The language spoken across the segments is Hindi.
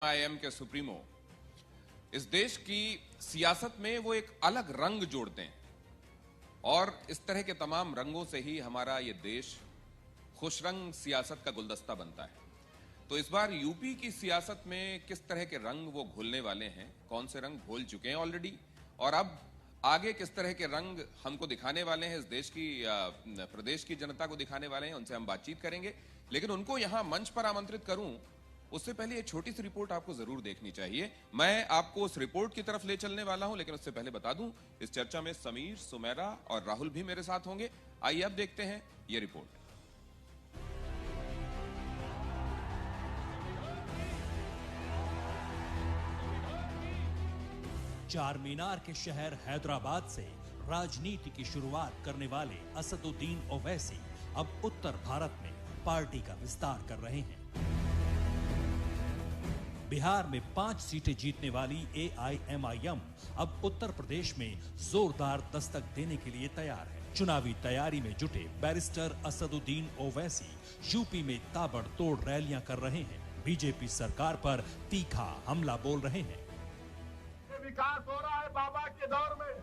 एआईएम के सुप्रीमो इस देश की सियासत में वो एक अलग रंग जोड़ते हैं और इस तरह के तमाम रंगों से ही हमारा ये देश खुशरंग सियासत का गुलदस्ता बनता है। तो इस बार यूपी की सियासत में किस तरह के रंग वो घोलने वाले हैं, कौन से रंग घोल चुके हैं ऑलरेडी, और अब आगे किस तरह के रंग हमको दिखाने वाले हैं, इस देश की प्रदेश की जनता को दिखाने वाले हैं, उनसे हम बातचीत करेंगे। लेकिन उनको यहां मंच पर आमंत्रित करूं उससे पहले एक छोटी सी रिपोर्ट आपको जरूर देखनी चाहिए। मैं आपको उस रिपोर्ट की तरफ ले चलने वाला हूं, लेकिन उससे पहले बता दूं इस चर्चा में समीर, सुमेरा और राहुल भी मेरे साथ होंगे। आइए अब देखते हैं ये रिपोर्ट। चार मीनार के शहर हैदराबाद से राजनीति की शुरुआत करने वाले असदुद्दीन ओवैसी अब उत्तर भारत में पार्टी का विस्तार कर रहे हैं। बिहार में 5 सीटें जीतने वाली एआईएमआईएम अब उत्तर प्रदेश में जोरदार दस्तक देने के लिए तैयार है। चुनावी तैयारी में जुटे बैरिस्टर असदुद्दीन ओवैसी यूपी में ताबड़तोड़ रैलियां कर रहे हैं। बीजेपी सरकार पर तीखा हमला बोल रहे हैं। विकास हो रहा है बाबा के दौर में।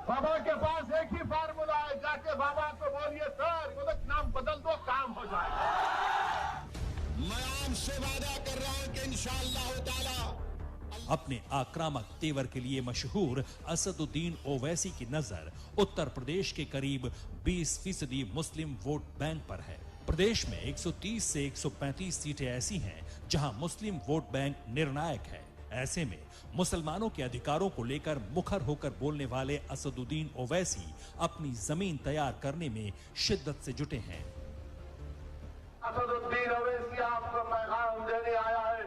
बाबा के पास एक ही फार्मूला है, जाके बाबा को बोलिए सर नाम बदल दो, काम हो जाएगा। मैं आपसे वादा कर रहा हूं कि इंशाअल्लाह ताला। अपने आक्रामक तेवर के लिए मशहूर असदुद्दीन ओवैसी की नजर उत्तर प्रदेश के करीब 20% मुस्लिम वोट बैंक पर है। प्रदेश में 130 से 135 सीटें ऐसी हैं जहां मुस्लिम वोट बैंक निर्णायक है। ऐसे में मुसलमानों के अधिकारों को लेकर मुखर होकर बोलने वाले असदुद्दीन ओवैसी अपनी जमीन तैयार करने में शिद्दत से जुटे हैं। असदुद्दीन ओवैसी आपको पैगाम देने आया है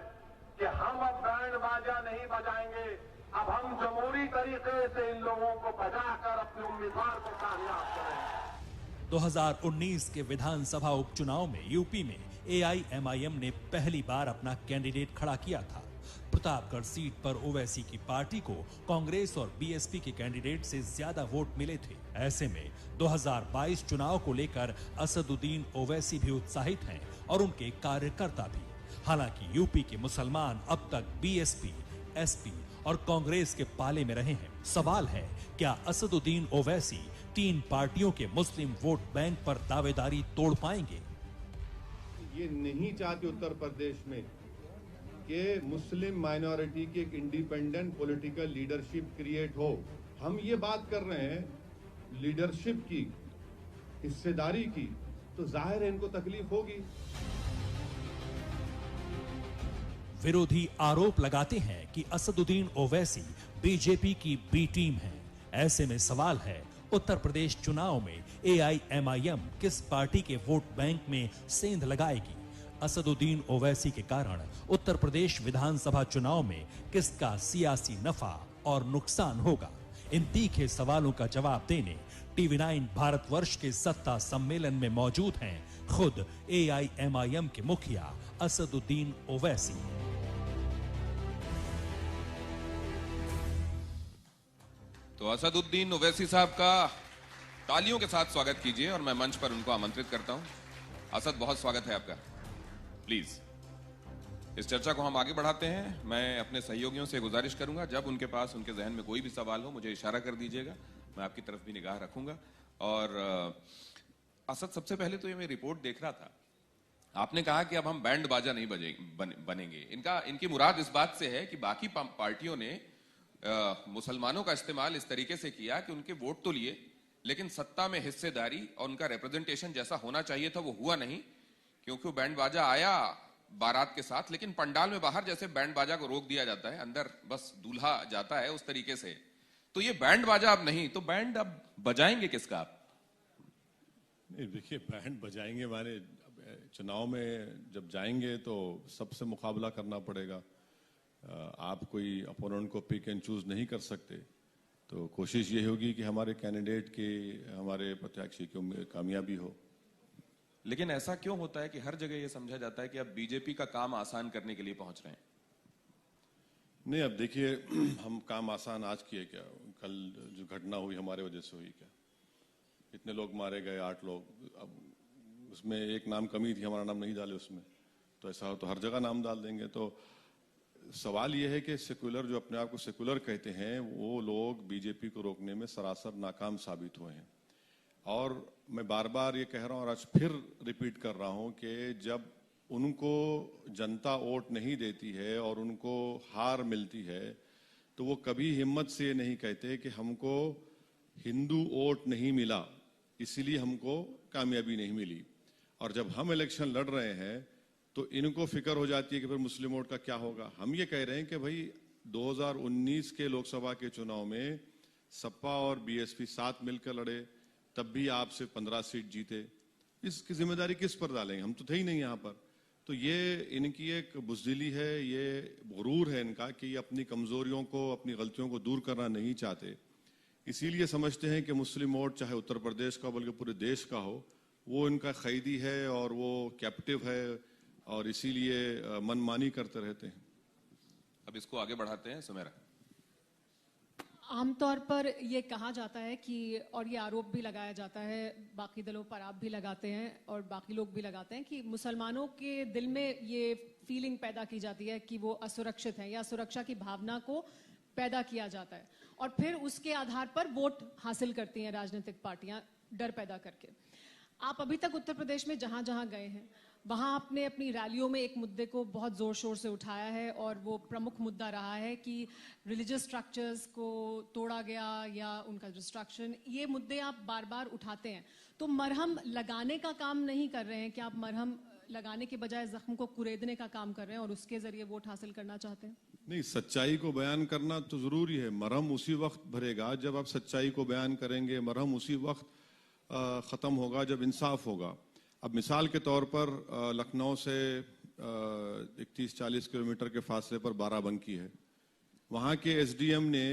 कि हम अब बैंड बाजा नहीं बजाएंगे, अब हम जमहूरी तरीके से इन लोगों को बजाकर अपने उम्मीदवार को कामयाब करेंगे। 2019 के विधानसभा उपचुनाव में यूपी में एआईएमआईएम ने पहली बार अपना कैंडिडेट खड़ा किया था। प्रतापगढ़ सीट पर ओवैसी की पार्टी को कांग्रेस और बीएसपी के कैंडिडेट से ज्यादा वोट मिले थे। ऐसे में 2022 चुनाव को लेकर असदुद्दीन ओवैसी भी उत्साहित हैं और उनके कार्यकर्ता भी। हालांकि यूपी के मुसलमान अब तक बीएसपी, एसपी और कांग्रेस के पाले में रहे हैं। सवाल है, क्या असदुद्दीन ओवैसी 3 पार्टियों के मुस्लिम वोट बैंक पर दावेदारी तोड़ पाएंगे? ये नहीं चाहते उत्तर प्रदेश में कि मुस्लिम माइनॉरिटी की एक इंडिपेंडेंट पॉलिटिकल लीडरशिप क्रिएट हो। हम ये बात कर रहे हैं लीडरशिप की, हिस्सेदारी की, तो जाहिर है इनको तकलीफ होगी। विरोधी आरोप लगाते हैं कि असदुद्दीन ओवैसी बीजेपी की बी टीम है। ऐसे में सवाल है, उत्तर प्रदेश चुनाव में एआईएमआईएम किस पार्टी के वोट बैंक में सेंध लगाएगी? असदुद्दीन ओवैसी के कारण उत्तर प्रदेश विधानसभा चुनाव में किसका सियासी नफा और नुकसान होगा? इन तीखे सवालों का जवाब देने टीवी9 भारतवर्ष के सत्ता सम्मेलन में मौजूद हैं खुद एआईएमआईएम के मुखिया असदुद्दीन ओवैसी। तो असदुद्दीन ओवैसी साहब का तालियों के साथ स्वागत कीजिए और मैं मंच पर उनको आमंत्रित करता हूं। असद, बहुत स्वागत है आपका। प्लीज इस चर्चा को हम आगे बढ़ाते हैं। मैं अपने सहयोगियों से गुजारिश करूंगा, जब उनके पास उनके जहन में कोई भी सवाल हो मुझे इशारा कर दीजिएगा, मैं आपकी तरफ भी निगाह रखूंगा। और असद, सबसे पहले तो ये मैं रिपोर्ट देख रहा था, आपने कहा कि अब हम बैंड बाजा नहीं बनेंगे। इनकी मुराद इस बात से है कि बाकी पार्टियों ने मुसलमानों का इस्तेमाल इस तरीके से किया कि उनके वोट तो लिए, लेकिन सत्ता में हिस्सेदारी और उनका रिप्रेजेंटेशन जैसा होना चाहिए था वो हुआ नहीं, क्योंकि बैंड बाजा आया बारात के साथ, लेकिन पंडाल में बाहर जैसे बैंड बाजा को रोक दिया जाता है, अंदर बस दूल्हा जाता है, उस तरीके से। तो ये बैंड बाजा अब नहीं, तो बैंड अब बजाएंगे किसका आप? देखिए, बैंड बजाएंगे माने चुनाव में जब जाएंगे तो सबसे मुकाबला करना पड़ेगा। आप कोई अपोनेंट को पिक एंड चूज नहीं कर सकते। तो कोशिश ये होगी कि हमारे कैंडिडेट की, हमारे प्रत्याशी की कामयाबी हो। लेकिन ऐसा क्यों होता है कि हर जगह यह समझा जाता है कि अब बीजेपी का काम आसान करने के लिए पहुंच रहे हैं? नहीं, अब देखिए, हम काम आसान आज किए क्या? कल जो घटना हुई हमारे वजह से हुई क्या? इतने लोग मारे गए, 8 लोग। अब उसमें एक नाम कमी थी, हमारा नाम नहीं डाले उसमें। तो ऐसा हो तो हर जगह नाम डाल देंगे। तो सवाल यह है कि सेकुलर जो अपने आप को सेकुलर कहते हैं वो लोग बीजेपी को रोकने में सरासर नाकाम साबित हुए हैं। और मैं बार बार ये कह रहा हूं और आज फिर रिपीट कर रहा हूं कि जब उनको जनता वोट नहीं देती है और उनको हार मिलती है तो वो कभी हिम्मत से ये नहीं कहते कि हमको हिंदू वोट नहीं मिला इसीलिए हमको कामयाबी नहीं मिली। और जब हम इलेक्शन लड़ रहे हैं तो इनको फिक्र हो जाती है कि फिर मुस्लिम वोट का क्या होगा। हम ये कह रहे हैं कि भाई 2019 के लोकसभा के चुनाव में सपा और बीएसपी साथ मिलकर लड़े, तब भी आप सिर्फ 15 सीट जीते। इसकी जिम्मेदारी किस पर डालेंगे? हम तो थे ही नहीं यहाँ पर। तो ये इनकी एक बुज़दिली है, ये गुरूर है इनका कि ये अपनी कमजोरियों को, अपनी गलतियों को दूर करना नहीं चाहते। इसीलिए समझते हैं कि मुस्लिम वोट चाहे उत्तर प्रदेश का बल्कि पूरे देश का हो, वो इनका कैदी है और वो कैप्टिव है और इसीलिए मनमानी करते रहते हैं। अब इसको आगे बढ़ाते हैं। सुमेरा, आमतौर पर ये कहा जाता है कि, और ये आरोप भी लगाया जाता है, बाकी दलों पर आप भी लगाते हैं और बाकी लोग भी लगाते हैं कि मुसलमानों के दिल में ये फीलिंग पैदा की जाती है कि वो असुरक्षित हैं या सुरक्षा की भावना को पैदा किया जाता है और फिर उसके आधार पर वोट हासिल करती हैं राजनीतिक पार्टियां डर पैदा करके। आप अभी तक उत्तर प्रदेश में जहां जहां गए हैं वहां आपने अपनी रैलियों में एक मुद्दे को बहुत जोर शोर से उठाया है और वो प्रमुख मुद्दा रहा है कि रिलीजियस स्ट्रक्चर्स को तोड़ा गया या उनका डिस्ट्रक्शन। ये मुद्दे आप बार बार उठाते हैं, तो मरहम लगाने का काम नहीं कर रहे हैं कि आप मरहम लगाने के बजाय जख्म को कुरेदने का काम कर रहे हैं और उसके जरिए वोट हासिल करना चाहते हैं? नहीं, सच्चाई को बयान करना तो जरूरी है। मरहम उसी वक्त भरेगा जब आप सच्चाई को बयान करेंगे। मरहम उसी वक्त खत्म होगा जब इंसाफ होगा। अब मिसाल के तौर पर लखनऊ से 31-40 किलोमीटर के फासले पर बाराबंकी है। वहाँ के एसडीएम ने,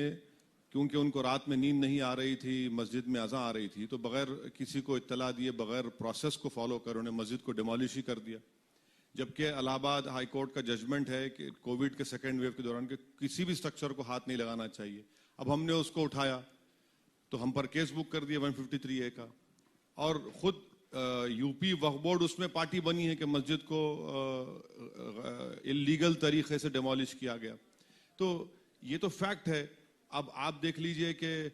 क्योंकि उनको रात में नींद नहीं आ रही थी, मस्जिद में अज़ां आ रही थी, तो बगैर किसी को इत्तला दिए, बगैर प्रोसेस को फॉलो कर उन्होंने मस्जिद को डिमोलिश ही कर दिया। जबकि इलाहाबाद हाई कोर्ट का जजमेंट है कि कोविड के सेकेंड वेव के दौरान कि किसी भी स्ट्रक्चर को हाथ नहीं लगाना चाहिए। अब हमने उसको उठाया तो हम पर केस बुक कर दिया 153A का, और खुद यूपी वक्फ बोर्ड उसमें पार्टी बनी है कि मस्जिद को इलीगल तरीके से डिमोलिश किया गया। तो ये तो फैक्ट है। अब आप देख लीजिए कि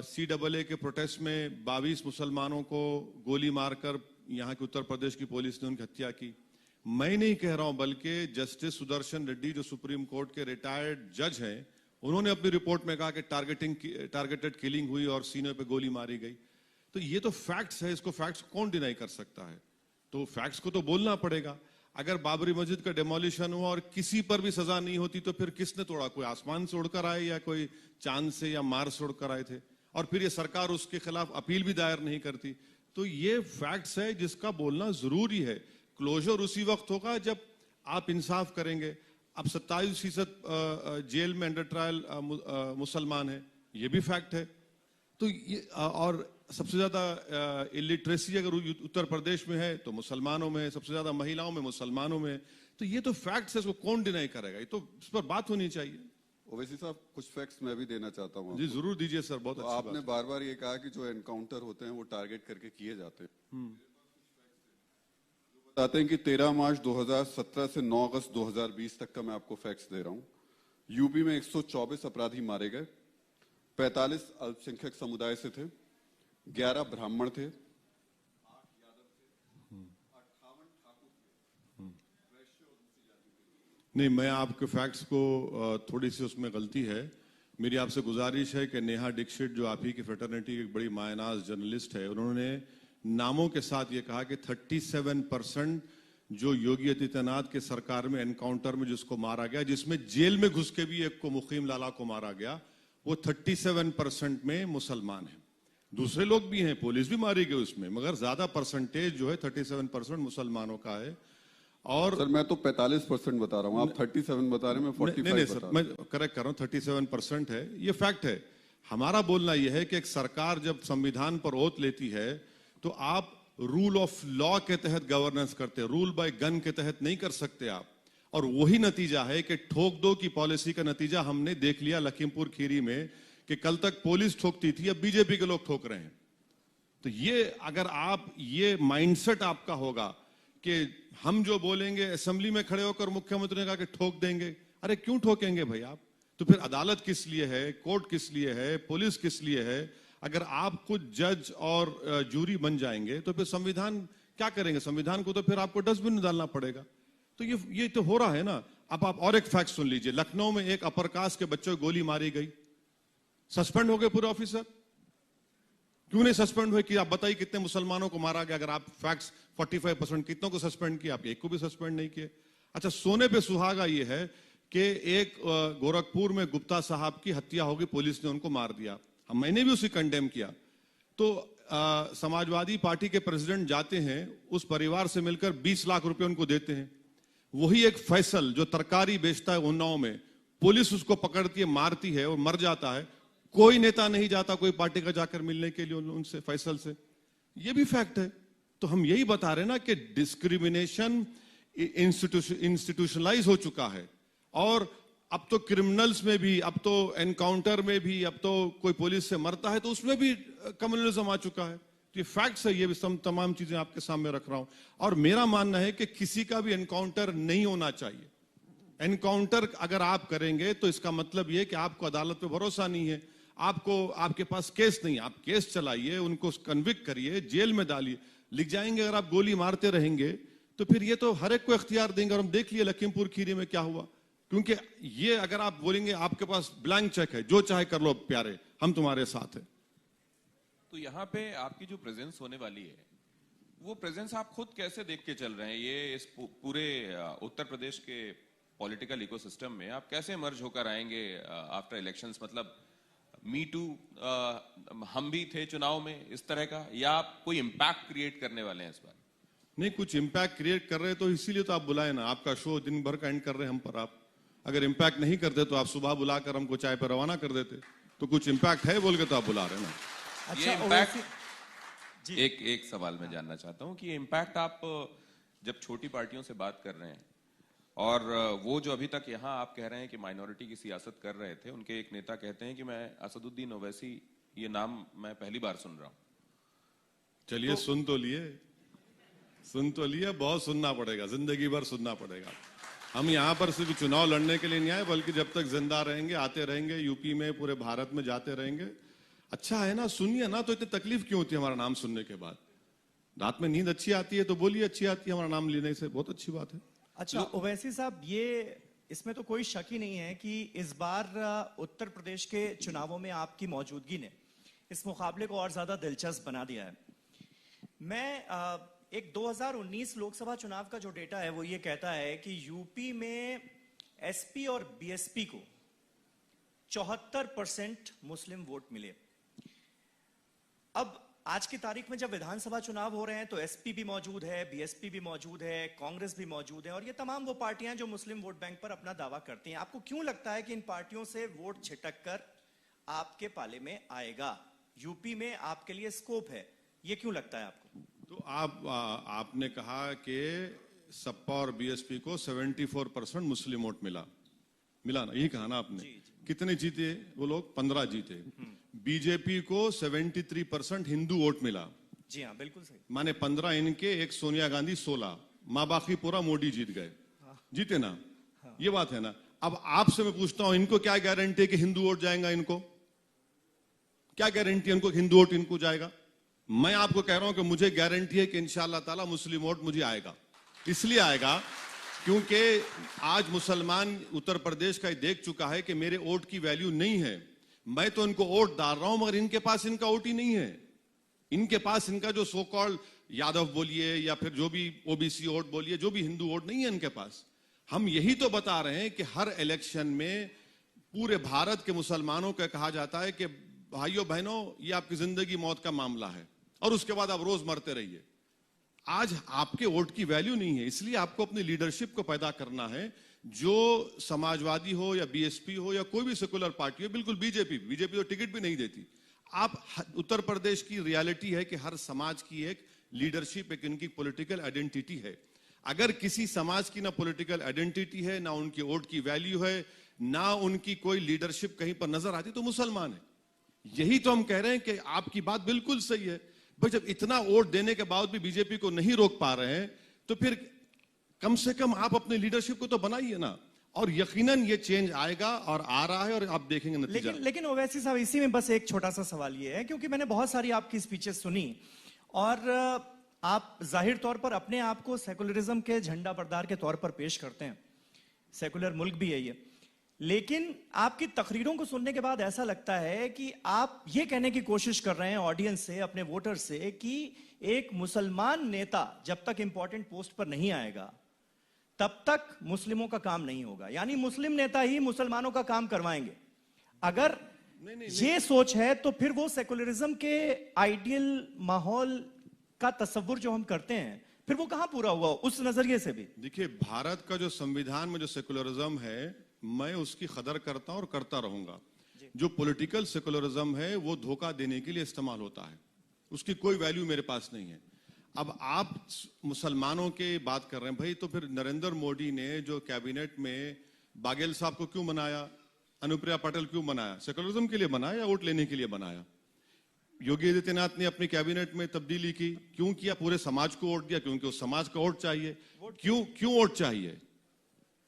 CAA के प्रोटेस्ट में 22 मुसलमानों को गोली मारकर यहाँ के उत्तर प्रदेश की पुलिस ने उनकी हत्या की। मैं नहीं कह रहा हूं, बल्कि जस्टिस सुदर्शन रेड्डी जो सुप्रीम कोर्ट के रिटायर्ड जज हैं, उन्होंने अपनी रिपोर्ट में कहा कि टारगेटेड किलिंग हुई और सीने पे गोली मारी गई। तो ये तो फैक्ट्स है, इसको फैक्ट्स कौन डिनाई कर सकता है? तो फैक्ट्स को तो बोलना पड़ेगा। अगर बाबरी मस्जिद का डेमोलिशन हुआ और किसी पर भी सजा नहीं होती तो फिर किसने तोड़ा? कोई आसमान से उड़कर आए या कोई चांद से या मार्स से उड़कर आए थे? और फिर ये सरकार उसके खिलाफ अपील भी दायर नहीं करती। तो ये फैक्ट्स है जिसका बोलना जरूरी है। क्लोजर उसी वक्त होगा जब आप इंसाफ करेंगे। अब 27% जेल में अंडर ट्रायल मुसलमान है, ये भी फैक्ट है। तो ये और सबसे ज्यादा इलिटरेसी अगर उत्तर प्रदेश में है तो मुसलमानों में है, सबसे ज्यादा महिलाओं में मुसलमानों में। तो ये तो फैक्ट्स है, इसको कौन डिनाई करेगा? ये तो इस पर बात होनी चाहिए। ओवैसी साहब, कुछ फैक्ट्स मैं भी देना चाहता हूँ। जी जरूर दीजिए सर, बहुत तो अच्छी आपने बात। बार बार ये कहा कि जो एनकाउंटर होते हैं वो टारगेट करके किए जाते हैं। बताते हैं कि 13 मार्च 2017 से 9 अगस्त 2020 तक का मैं आपको फैक्ट्स दे रहा हूँ। यूपी में 124 अपराधी मारे गए, 45 अल्पसंख्यक समुदाय से थे, 11 ब्राह्मण थे, 8 यादव थे, 58 ठाकुर थे, वैश्य और दूसरी जाति के। नहीं, मैं आपके फैक्ट्स को थोड़ी सी उसमें गलती है। मेरी आपसे गुजारिश है कि नेहा दीक्षित जो आप ही की फ्रेटर्निटी की एक बड़ी मायनाज जर्नलिस्ट है, उन्होंने नामों के साथ ये कहा कि 37% जो योगी आदित्यनाथ के सरकार में एनकाउंटर में जिसको मारा गया, जिसमें जेल में घुस के भी एक को मुकीम लाला को मारा गया, वो 37% में मुसलमान है। दूसरे लोग भी हैं, पुलिस भी मारी गई उसमें, मगर ज्यादा परसेंटेज जो है 37% मुसलमानों का है। और सर मैं तो 45% बता रहा हूँ, आप 37 बता रहे हैं, मैं 45 नहीं सर, मैं करेक्ट कर रहा हूँ, 37% है, ये फैक्ट है। हमारा बोलना यह है कि एक सरकार जब संविधान पर ओथ लेती है तो आप रूल ऑफ लॉ के तहत गवर्नेंस करते हैं, रूल बाय गन के तहत नहीं कर सकते आप। और वही नतीजा है कि ठोक दो की पॉलिसी का नतीजा हमने देख लिया लखीमपुर खीरी में, कि कल तक पुलिस ठोकती थी, अब बीजेपी के लोग ठोक रहे हैं। तो ये अगर आप ये माइंडसेट आपका होगा कि हम जो बोलेंगे असेंबली में खड़े होकर मुख्यमंत्री ने कहा कि ठोक देंगे। अरे क्यों ठोकेंगे भाई आप? तो फिर अदालत किस लिए है, कोर्ट किस लिए है, पुलिस किस लिए है? अगर आप खुद जज और जूरी बन जाएंगे तो फिर संविधान क्या करेंगे? संविधान को तो फिर आपको डस्टबिन में डालना पड़ेगा। तो ये तो हो रहा है ना। अब आप और एक फैक्ट सुन लीजिए, लखनऊ में एक अपर कास्ट के बच्चे को गोली मारी गई, सस्पेंड हो गए पूरे ऑफिसर। क्यों नहीं सस्पेंड हुए? कि आप बताइए कितने मुसलमानों को मारा गया? अगर आप फैक्ट्स 45% कितनों को सस्पेंड किया? आप एक को भी सस्पेंड नहीं किए। अच्छा, सोने पे सुहागा ये है कि एक गोरखपुर में गुप्ता साहब की हत्या होगी, पुलिस ने उनको मार दिया, मैंने भी उसे कंडेम किया। तो समाजवादी पार्टी के प्रेसिडेंट जाते हैं, उस परिवार से मिलकर 20 लाख रुपए उनको देते हैं। वही एक फैसल जो तरकारी बेचता है उन्नाव में, पुलिस उसको पकड़ती है, मारती है और मर जाता है। कोई नेता नहीं जाता कोई पार्टी का जाकर मिलने के लिए उनसे, फैसल से। ये भी फैक्ट है। तो हम यही बता रहे हैं ना कि डिस्क्रिमिनेशन इंस्टीट्यूशनलाइज हो चुका है। और अब तो क्रिमिनल्स में भी, अब तो एनकाउंटर में भी, अब तो कोई पुलिस से मरता है तो उसमें भी कम्युनलिज्म आ चुका है। तो ये फैक्ट्स है, ये भी तमाम चीजें आपके सामने रख रहा हूं। और मेरा मानना है कि किसी का भी एनकाउंटर नहीं होना चाहिए। एनकाउंटर अगर आप करेंगे तो इसका मतलब ये कि आपको अदालत पे भरोसा नहीं है, आपके पास केस नहीं है। आप केस चलाइए, उनको कन्विक्ट करिए, जेल में डालिए। लिख जाएंगे अगर आप गोली मारते रहेंगे तो फिर ये तो हर एक को इख्तियार देंगे। और हम देख लिए लखीमपुर खीरी में क्या हुआ। क्योंकि ये अगर आप बोलेंगे आपके पास ब्लैंक चेक है, जो चाहे कर लो प्यारे, हम तुम्हारे साथ है। तो यहाँ पे आपकी जो प्रेजेंस होने वाली है, वो प्रेजेंस आप खुद कैसे देख के चल रहे हैं? ये इस पूरे उत्तर प्रदेश के पॉलिटिकल इकोसिस्टम में आप कैसे मर्ज होकर आएंगे आफ्टर इलेक्शंस? मतलब मी टू हम भी थे चुनाव में इस तरह का, या आप कोई इम्पैक्ट क्रिएट करने वाले हैं इस बार? नहीं, कुछ इम्पैक्ट क्रिएट कर रहे हैं तो इसीलिए तो आप बुलाए ना। आपका शो दिन भर का एंड कर रहे हैं हम पर। आप अगर इम्पैक्ट नहीं करते तो आप सुबह बुलाकर हमको चाय पर रवाना कर देते। तो कुछ इम्पैक्ट है बोल के तो आप बुला रहे हैं ना। अच्छा, ये इम्पैक्ट, एक सवाल मैं जानना चाहता हूं कि ये इम्पैक्ट आप जब छोटी पार्टियों से बात कर रहे हैं, और वो जो अभी तक यहाँ आप कह रहे हैं कि माइनॉरिटी की सियासत कर रहे थे, उनके एक नेता कहते हैं कि मैं असदुद्दीन ओवैसी, ये नाम मैं पहली बार सुन रहा हूं। चलिए, सुन तो लिए, बहुत सुनना पड़ेगा, जिंदगी भर सुनना पड़ेगा। हम यहाँ पर सिर्फ चुनाव लड़ने के लिए नहीं आए, बल्कि जब तक जिंदा रहेंगे, आते रहेंगे, यूपी में, पूरे भारत में जाते रहेंगे। अच्छा है ना, सुनिए ना। तो इतनी तकलीफ क्यों होती है हमारा नाम सुनने के बाद? रात में नींद अच्छी आती है तो बोलिए अच्छी आती है, हमारा नाम लेने से बहुत अच्छी बात है। अच्छा, ओवैसी साहब, ये इसमें तो कोई शक ही नहीं है कि इस बार उत्तर प्रदेश के चुनावों में आपकी मौजूदगी ने इस मुकाबले को और ज्यादा दिलचस्प बना दिया है। मैं एक 2019 लोकसभा चुनाव का जो डेटा है वो ये कहता है कि यूपी में एसपी और बीएसपी को 74% मुस्लिम वोट मिले। अब आज की तारीख में जब विधानसभा चुनाव हो रहे हैं तो एसपी भी मौजूद है, बीएसपी भी मौजूद है, कांग्रेस भी मौजूद है, और ये तमाम वो पार्टियां जो मुस्लिम वोट बैंक पर अपना दावा करती हैं। आपको क्यों लगता है कि इन पार्टियों से वोट छिटक कर आपके पाले में आएगा? यूपी में आपके लिए स्कोप है, ये क्यों लगता है आपको? तो आपने कहा कि सपा और बीएसपी को 74% मुस्लिम वोट मिला ना, यही कहा ना आपने? जी। कितने जीते वो लोग? 15 जीते। बीजेपी को 73% हिंदू वोट मिला। जी हाँ, बिल्कुल सही। माने 15 इनके, एक सोनिया गांधी 16, माँ बाकी पूरा मोदी जीत गए। जीते ना? ये बात है ना। अब आपसे मैं पूछता हूं, इनको क्या गारंटी है कि हिंदू वोट जाएगा? इनको क्या गारंटी है इनको हिंदू वोट इनको जाएगा? मैं आपको कह रहा हूं कि मुझे गारंटी है कि इंशाअल्लाह ताला मुस्लिम वोट मुझे आएगा। इसलिए आएगा क्योंकि आज मुसलमान उत्तर प्रदेश का देख चुका है कि मेरे वोट की वैल्यू नहीं है। मैं तो इनको वोट डाल रहा हूं, मगर इनके पास इनका वोट ही नहीं है। इनके पास इनका जो सो कॉल्ड यादव बोलिए या फिर जो भी ओबीसी वोट बोलिए, जो भी हिंदू वोट नहीं है इनके पास। हम यही तो बता रहे हैं कि हर इलेक्शन में पूरे भारत के मुसलमानों का कहा जाता है कि भाइयों बहनों, ये आपकी जिंदगी मौत का मामला है, और उसके बाद आप रोज मरते रहिए। आज आपके वोट की वैल्यू नहीं है, इसलिए आपको अपनी लीडरशिप को पैदा करना है। जो समाजवादी हो या बीएसपी हो या कोई भी सेकुलर पार्टी हो, बिल्कुल बीजेपी तो टिकट भी नहीं देती। आप उत्तर प्रदेश की रियलिटी है कि हर समाज की एक लीडरशिप, एक इनकी पॉलिटिकल आइडेंटिटी है। अगर किसी समाज की ना पॉलिटिकल आइडेंटिटी है, ना उनकी वोट की वैल्यू है, ना उनकी कोई लीडरशिप कहीं पर नजर आती, तो मुसलमान है। यही तो हम कह रहे हैं कि आपकी बात बिल्कुल सही है। भाई जब इतना वोट देने के बाद भी बीजेपी को नहीं रोक पा रहे हैं, तो तो फिर कम से कम आप अपने लीडरशिप को तो बनाइए ना, और यकीनन ये चेंज आएगा और आ रहा है, और आप देखेंगे नतीजा। लेकिन ओवैसी साहब, इसी में बस एक छोटा सा सवाल ये है, क्योंकि मैंने बहुत सारी आपकी स्पीचेस सुनी और आप जाहिर तौर पर अपने आप को सेकुलरिज्म के झंडा बरदार के तौर पर पेश करते हैं, सेकुलर मुल्क भी है ये, लेकिन आपकी तकरीरों को सुनने के बाद ऐसा लगता है कि आप ये कहने की कोशिश कर रहे हैं ऑडियंस से, अपने वोटर से, कि एक मुसलमान नेता जब तक इंपॉर्टेंट पोस्ट पर नहीं आएगा तब तक मुस्लिमों का काम नहीं होगा, यानी मुस्लिम नेता ही मुसलमानों का काम करवाएंगे। अगर ये सोच है तो फिर वो सेकुलरिज्म के आइडियल माहौल का तस्वुर जो हम करते हैं, फिर वो कहां पूरा हुआ उस नजरिए से भी? देखिए, भारत का जो संविधान में जो सेकुलरिज्म है, मैं उसकी कदर करता हूं और करता रहूंगा। जो पॉलिटिकल सेकुलरिज्म है वो धोखा देने के लिए इस्तेमाल होता है, उसकी कोई वैल्यू मेरे पास नहीं है। अब आप मुसलमानों के बात कर रहे हैं भाई, तो फिर नरेंद्र मोदी ने जो कैबिनेट में बाघेल साहब को क्यों बनाया, अनुप्रिया पटेल क्यों बनाया? सेकुलरिज्म के लिए बनाया या वोट लेने के लिए बनाया? योगी आदित्यनाथ ने अपनी कैबिनेट में तब्दीली की, क्यों किया? पूरे समाज को वोट दिया, क्योंकि उस समाज का वोट चाहिए। क्यों वोट चाहिए?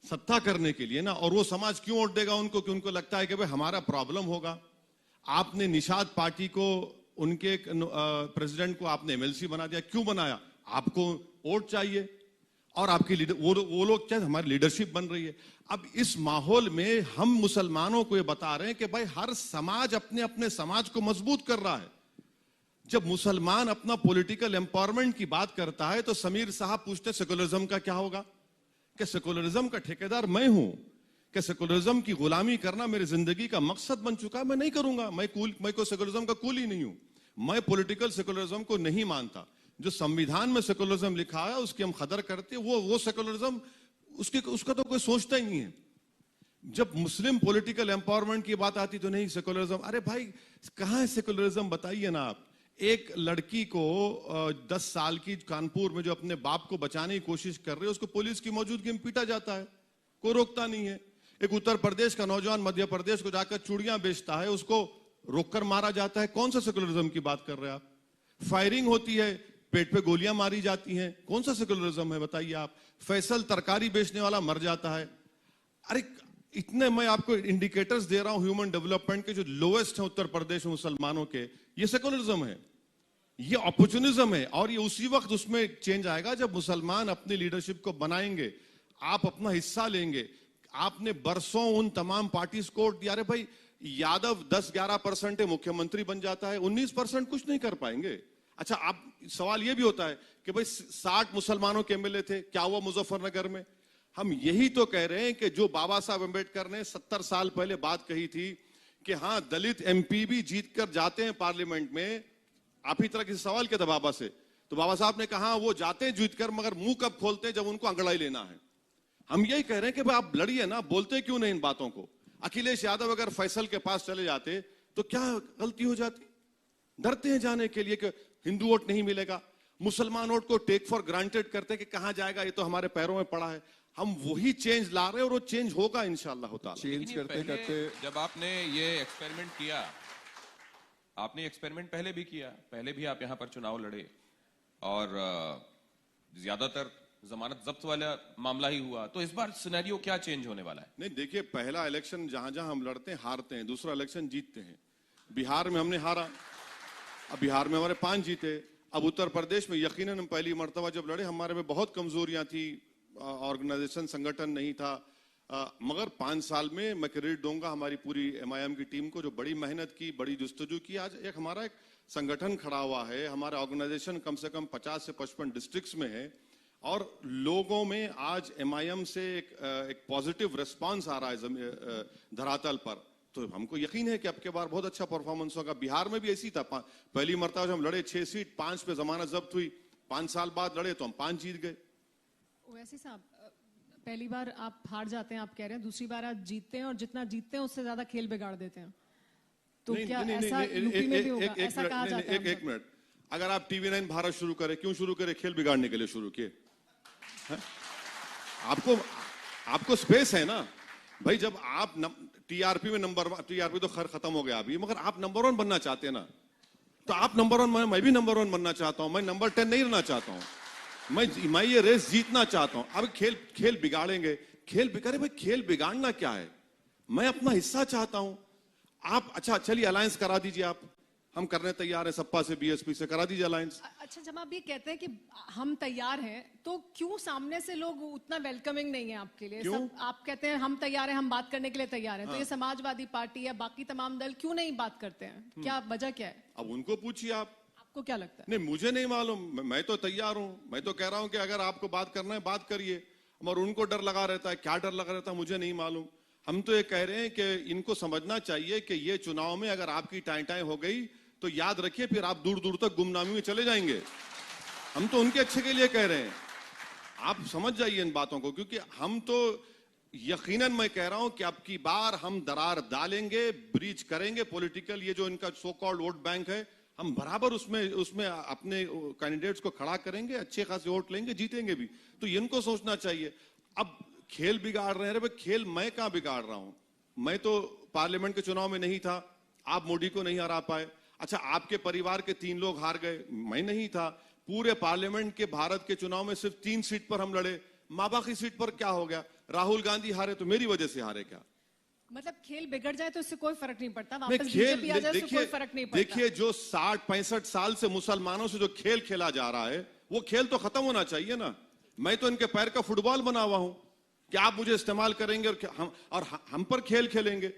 सत्ता करने के लिए ना। और वो समाज क्यों वोट देगा उनको? कि उनको लगता है कि भाई हमारा प्रॉब्लम होगा। आपने निषाद पार्टी को, उनके प्रेसिडेंट को आपने एमएलसी बना दिया, क्यों बनाया? आपको वोट चाहिए और आपकी लीडर, वो लोग क्या, हमारी लीडरशिप बन रही है। अब इस माहौल में हम मुसलमानों को ये बता रहे हैं कि भाई हर समाज अपने अपने समाज को मजबूत कर रहा है। जब मुसलमान अपना पॉलिटिकल एम्पावरमेंट की बात करता है तो समीर साहब पूछते सेकुलरिज्म का क्या होगा? कि सेकुलरिज्म का ठेकेदार मैं हूं, कि सेकुलरिज्म की गुलामी करना मेरी जिंदगी का मकसद बन चुका है, मैं नहीं करूंगा। मैं कोई सेकुलरिज्म का कूल ही नहीं हूं। मैं पॉलिटिकल सेकुलरिज्म को नहीं मानता। जो संविधान में सेकुलरिज्म लिखा है उसकी हम कदर करते हैं, वो सेकुलरिज्म उसका तो कोई सोचता ही नहीं है। जब मुस्लिम पॉलिटिकल एम्पावरमेंट की बात आती तो नहीं सेकुलरिज्म। अरे भाई कहां है सेकुलरिज्म, बताइए ना आप। एक लड़की को 10 साल की कानपुर में जो अपने बाप को बचाने की कोशिश कर रही है, उसको पुलिस की मौजूदगी में पीटा जाता है, कोई रोकता नहीं है। एक उत्तर प्रदेश का नौजवान मध्य प्रदेश को जाकर चूड़ियां बेचता है, उसको रोककर मारा जाता है। कौन सा सेकुलरिज्म की बात कर रहे हैं आप? फायरिंग होती है, पेट पे गोलियां मारी जाती हैं, कौन सा सेकुलरिज्म है बताइए आप? फैसल तरकारी बेचने वाला मर जाता है। अरे इतने मैं आपको इंडिकेटर्स दे रहा हूं ह्यूमन डेवलपमेंट के, जो लोएस्ट है उत्तर प्रदेश में मुसलमानों के, ये सेकुलरिज्म है, ये अपॉर्चुनिज्म है। और ये उसी वक्त उसमें चेंज आएगा जब मुसलमान अपनी लीडरशिप को बनाएंगे, आप अपना हिस्सा लेंगे। आपने बरसों उन तमाम पार्टीज को वोट दिया। अरे भाई यादव 10-11% है, मुख्यमंत्री बन जाता है, 19% कुछ नहीं कर पाएंगे। अच्छा, आप सवाल यह भी होता है कि भाई 60 मुसलमानों के एमएलए थे, क्या हुआ मुजफ्फरनगर में? हम यही तो कह रहे हैं कि जो बाबा साहब अम्बेडकर ने 70 साल पहले बात कही थी कि हाँ दलित एमपी भी जीत कर जाते हैं पार्लियामेंट में। आप ही तरह किसी सवाल किया था बाबा से, तो बाबा साहब ने कहा वो जाते हैं जीत कर, मगर मुंह कब खोलते हैं? जब उनको अंगड़ाई लेना है। हम यही कह रहे हैं कि भाई आप लड़िए ना, बोलते क्यों नहीं इन बातों को? अखिलेश यादव अगर फैसल के पास चले जाते तो क्या गलती हो जाती? डरते हैं जाने के लिए कि हिंदू वोट नहीं मिलेगा। मुसलमान वोट को टेक फॉर ग्रांटेड करते हैं कि कहां जाएगा, ये तो हमारे पैरों में पड़ा है। हम वही चेंज ला रहे हैं और वो चेंज होगा इंशाअल्लाह ताला। चेंज करते करते जब आपने ये एक्सपेरिमेंट किया, आपने एक्सपेरिमेंट पहले भी किया, पहले भी आप यहां पर चुनाव लड़े और ज्यादातर जमानत जब्त वाला मामला ही हुआ, तो इस बार सिनेरियो क्या चेंज होने वाला है? नहीं देखिए, पहला इलेक्शन जहां जहां हम लड़ते हैं हारते हैं, दूसरा इलेक्शन जीतते हैं। बिहार में हमने हारा, अब बिहार में हमारे 5 जीते। अब उत्तर प्रदेश में यकीनन हम पहली मर्तबा जब लड़े, हमारे में बहुत कमजोरियां थी, ऑर्गेनाइजेशन संगठन नहीं था, मगर 5 साल में मैं क्रेडिट दूंगा हमारी पूरी एमआईएम की टीम को, जो बड़ी मेहनत की, बड़ी जुस्तजू की। आज एक हमारा एक संगठन खड़ा हुआ है, हमारा ऑर्गेनाइजेशन कम से कम 50 से 55 डिस्ट्रिक्ट्स में है और लोगों में आज एमआईएम से एक पॉजिटिव रिस्पांस आ रहा है धरातल पर। तो हमको यकीन है कि अब के बार बहुत अच्छा परफॉर्मेंस होगा। बिहार में भी ऐसी था, पहली मर्तबा जब हम लड़े 6 सीट, 5 पे जमानत जब्त हुई, 5 साल बाद लड़े तो हम 5 जीत गए। वैसे साहब, पहली बार आप हार जाते हैं, आप कह रहे हैं, दूसरी बार आप जीतते हैं और जितना जीतते हैं उससे ज्यादा खेल बिगाड़ देते हैं, तो क्या ऐसा यूपी में भी होगा? ऐसा कहा जाता है। एक मिनट, अगर आप टीवी9 भारत शुरू करें, क्यों शुरू करें? खेल बिगाड़ने के लिए शुरू किए। आपको स्पेस है ना भाई। जब आप टीआरपी में टीआरपी तो खैर खत्म हो गया अभी, मगर आप नंबर 1 बनना चाहते हैं ना, तो आप नंबर 1, मैं भी नंबर 1 बनना चाहता हूं, मैं नंबर 10 नहीं रहना चाहता हूं। मैं ये रेस जीतना चाहता हूं। अब खेल बिगाड़ेंगे, खेल बिगाड़े भाई, खेल बिगाड़ना क्या है? मैं अपना हिस्सा चाहता हूं। आप अच्छा चलिए अलायंस करा दीजिए, आप हम करने तैयार हैं, सपा से बीएसपी से करा दीजिए अलायंस। अच्छा, जब आप ये कहते हैं कि हम तैयार हैं, तो क्यों सामने से लोग उतना वेलकमिंग नहीं है आपके लिए? क्यों? सब आप कहते हैं हम तैयार हैं, हम बात करने के लिए तैयार हैं, तो ये समाजवादी पार्टी या बाकी तमाम दल क्यों नहीं बात करते हैं? क्या वजह क्या है? अब उनको पूछिए आप। आपको क्या लगता है? नहीं, मुझे नहीं मालूम, मैं तो तैयार हूं। मैं तो कह रहा हूं कि अगर आपको बात करना है बात करिए, और उनको डर लगा रहता है। क्या डर लगा रहता है मुझे नहीं मालूम। हम तो ये कह रहे हैं कि इनको समझना चाहिए कि ये चुनाव में अगर आपकी टाई टाई हो गई तो याद रखिए फिर आप दूर दूर तक गुमनामी में चले जाएंगे। हम तो उनके अच्छे के लिए कह रहे हैं, आप समझ जाइए इन बातों को, क्योंकि हम तो यकीनन मैं कह रहा हूं कि अब की बार हम दरार डालेंगे, ब्रीच करेंगे पॉलिटिकल, ये जो इनका सो कॉल्ड वोट बैंक है, हम बराबर उसमें अपने कैंडिडेट्स को खड़ा करेंगे, अच्छे खासे वोट लेंगे, जीतेंगे भी। तो इनको सोचना चाहिए। अब खेल बिगाड़ रहे हैं, अरे खेल मैं कहां बिगाड़ रहा हूं? मैं तो पार्लियामेंट के चुनाव में नहीं था, आप मोदी को नहीं हरा पाए। अच्छा, आपके परिवार के 3 लोग हार गए, मैं नहीं था। पूरे पार्लियामेंट के भारत के चुनाव में सिर्फ 3 सीट पर हम लड़े, माँ बाप की सीट पर क्या हो गया? राहुल गांधी हारे तो मेरी वजह से हारे क्या? मतलब खेल बिगड़ जाए तो इससे कोई फर्क नहीं पड़ता, नहीं, वापस बीजेपी आ जाए तो कोई फर्क नहीं पड़ता। देखिए, जो 60-65 साल से मुसलमानों से जो खेल खेला जा रहा है, वो खेल तो खत्म होना चाहिए ना। मैं तो इनके पैर का फुटबॉल बना हुआ हूं कि आप मुझे इस्तेमाल करेंगे और हम पर खेल खेलेंगे,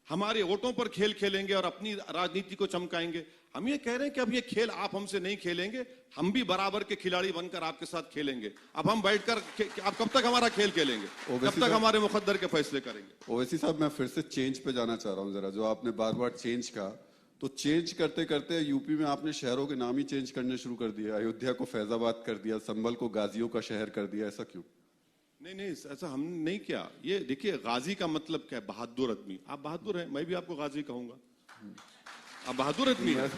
हमारे वोटों पर खेल खेलेंगे और अपनी राजनीति को चमकाएंगे। हम ये कह रहे हैं कि अब ये खेल आप हमसे नहीं खेलेंगे, हम भी बराबर के खिलाड़ी बनकर आपके साथ खेलेंगे। अब हम बैठकर आप कब तक हमारा खेल खेलेंगे? कब तक हमारे मुकद्दर के फैसले करेंगे? ओवैसी साहब, मैं फिर से चेंज पे जाना चाह रहा हूं जरा। जो आपने बार बार चेंज का, तो चेंज करते करते यूपी में आपने शहरों के नाम ही चेंज करने शुरू कर दिया। अयोध्या को फैजाबाद कर दिया, संभल को गाजियों का शहर कर दिया, ऐसा क्यों? नहीं, ऐसा हमने नहीं किया। ये देखिए, गाजी का मतलब क्या है? बहादुर आदमी। आप बहादुर हैं, मैं भी आपको गाजी कहूंगा। आप बहादुर आदमी हैं।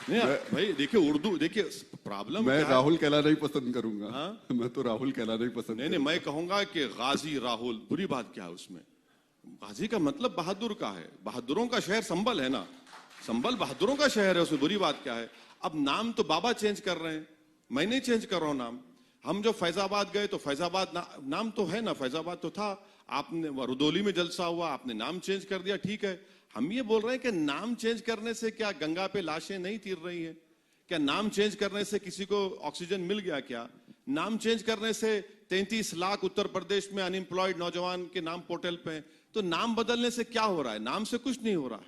नहीं भाई, देखिए उर्दू, देखिए प्रॉब्लम मैं राहुल कहलाना ही पसंद करूंगा। हाँ? मैं तो राहुल कहलाना ही पसंद नहीं, मैं कहूंगा कि गाजी राहुल, बुरी बात क्या है उसमें? गाजी का मतलब बहादुर का है। बहादुरों का शहर संभल है ना, संभल बहादुरों का शहर है, उसमें बुरी बात क्या है? अब नाम तो बाबा चेंज कर रहे हैं, मैं नहीं चेंज कर रहा हूं नाम। हम जो फैजाबाद गए तो फैजाबाद नाम तो है ना, फैजाबाद तो था। आपने रुदौली में जलसा हुआ, आपने नाम चेंज कर दिया, ठीक है। हम ये बोल रहे हैं कि नाम चेंज करने से क्या गंगा पे लाशें नहीं तीर रही हैं? क्या नाम चेंज करने से किसी को ऑक्सीजन मिल गया क्या? नाम चेंज करने से 33 लाख उत्तर प्रदेश में अनएम्प्लॉयड नौजवान के नाम पोर्टल पे हैं। तो नाम बदलने से क्या हो रहा है? नाम से कुछ नहीं हो रहा है।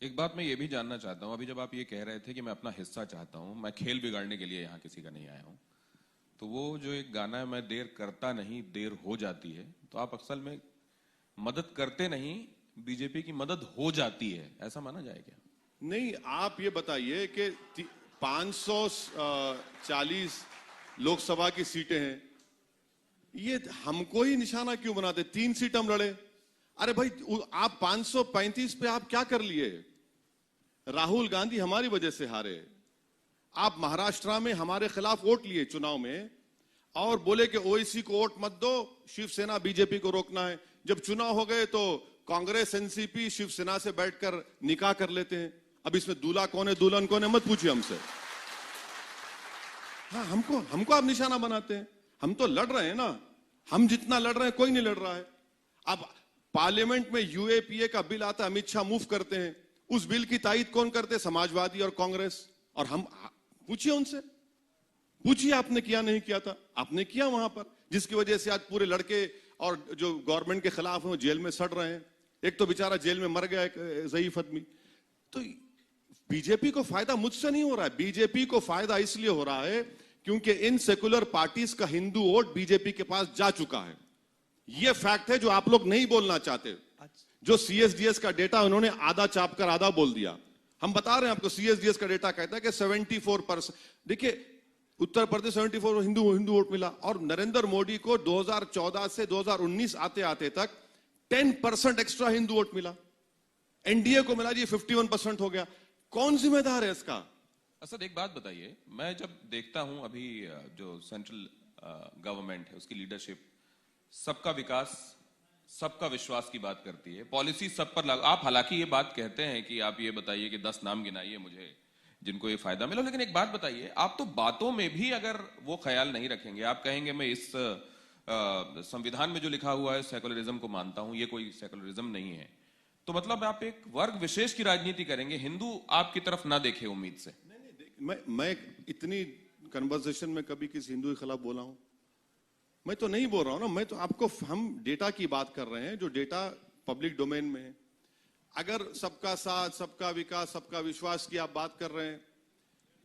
एक बात मैं ये भी जानना चाहता हूं, अभी जब आप ये कह रहे थे कि मैं अपना हिस्सा चाहता हूं, मैं खेल बिगाड़ने के लिए यहां किसी का नहीं आया हूं, तो वो जो एक गाना है, मैं देर करता नहीं देर हो जाती है, तो आप असल में मदद करते नहीं, बीजेपी की मदद हो जाती है, ऐसा माना जाए क्या? नहीं, आप ये बताइए कि 540 लोकसभा की सीटें हैं, ये हमको ही निशाना क्यों बनाते? 3 सीट हम लड़े। अरे भाई, आप 535 पे आप क्या कर लिए? राहुल गांधी हमारी वजह से हारे। आप महाराष्ट्र में हमारे खिलाफ वोट लिए चुनाव में और बोले कि ओवैसी को वोट मत दो, शिवसेना बीजेपी को रोकना है। जब चुनाव हो गए तो कांग्रेस एनसीपी शिवसेना से बैठकर निकाह कर लेते हैं। अब इसमें दूल्हा कौन है दुल्हन कौन है मत पूछिए हमसे। हाँ, हमको आप निशाना बनाते हैं। हम तो लड़ रहे हैं ना, हम जितना लड़ रहे हैं कोई नहीं लड़ रहा है। अब पार्लियामेंट में यूएपीए का बिल आता है, अमित शाह मूव करते हैं, उस बिल की तायीद कौन करते? समाजवादी और कांग्रेस। और हम पूछिए उनसे, पूछिए आपने किया नहीं किया था? आपने किया वहां पर, जिसकी वजह से आज पूरे लड़के और जो गवर्नमेंट के खिलाफ हैं वो जेल में सड़ रहे हैं। एक तो बेचारा जेल में मर गया, एक ज़ईफ आदमी। तो बीजेपी को फायदा मुझसे नहीं हो रहा है, बीजेपी को फायदा इसलिए हो रहा है क्योंकि इन सेकुलर पार्टीज का हिंदू वोट बीजेपी के पास जा चुका है। यह फैक्ट है जो आप लोग नहीं बोलना चाहते। जो सीएसडीएस का डेटा उन्होंने आधा चाप कर आधा बोल दिया। हम बता रहे हैं आपको, सीएसडीएस का डेटा कहता है कि 74%, देखिए उत्तर प्रदेश 74 हिंदू वोट मिला, और नरेंद्र मोदी को 2014 से 2019 आते आते तक 10% एक्स्ट्रा हिंदू वोट मिला। एनडीए को मिला जी 51% हो गया। कौन जिम्मेदार है इसका? असद, एक बात बताइए, मैं जब देखता हूं अभी जो सेंट्रल गवर्नमेंट है उसकी लीडरशिप सबका विकास सबका विश्वास की बात करती है, पॉलिसी सब पर लागू। आप हालांकि ये बात कहते हैं कि आप ये बताइए कि 10 नाम गिनाइए मुझे, जिनको ये फायदा मिला। लेकिन एक बात बताइए, आप तो बातों में भी अगर वो ख्याल नहीं रखेंगे, आप कहेंगे मैं इस संविधान में जो लिखा हुआ है सेकुलरिज्म को मानता हूं, ये कोई सेकुलरिज्म नहीं है, तो मतलब आप एक वर्ग विशेष की राजनीति करेंगे, हिंदू आपकी तरफ ना देखे उम्मीद से। मैं इतनी कन्वर्सेशन में कभी किसी हिंदू के खिलाफ बोला हूं? मैं तो नहीं बोल रहा हूं ना, मैं तो आपको, हम डेटा की बात कर रहे हैं जो डेटा पब्लिक डोमेन में है। अगर सबका साथ, सबका विकास, सबका विश्वास की आप बात कर रहे हैं,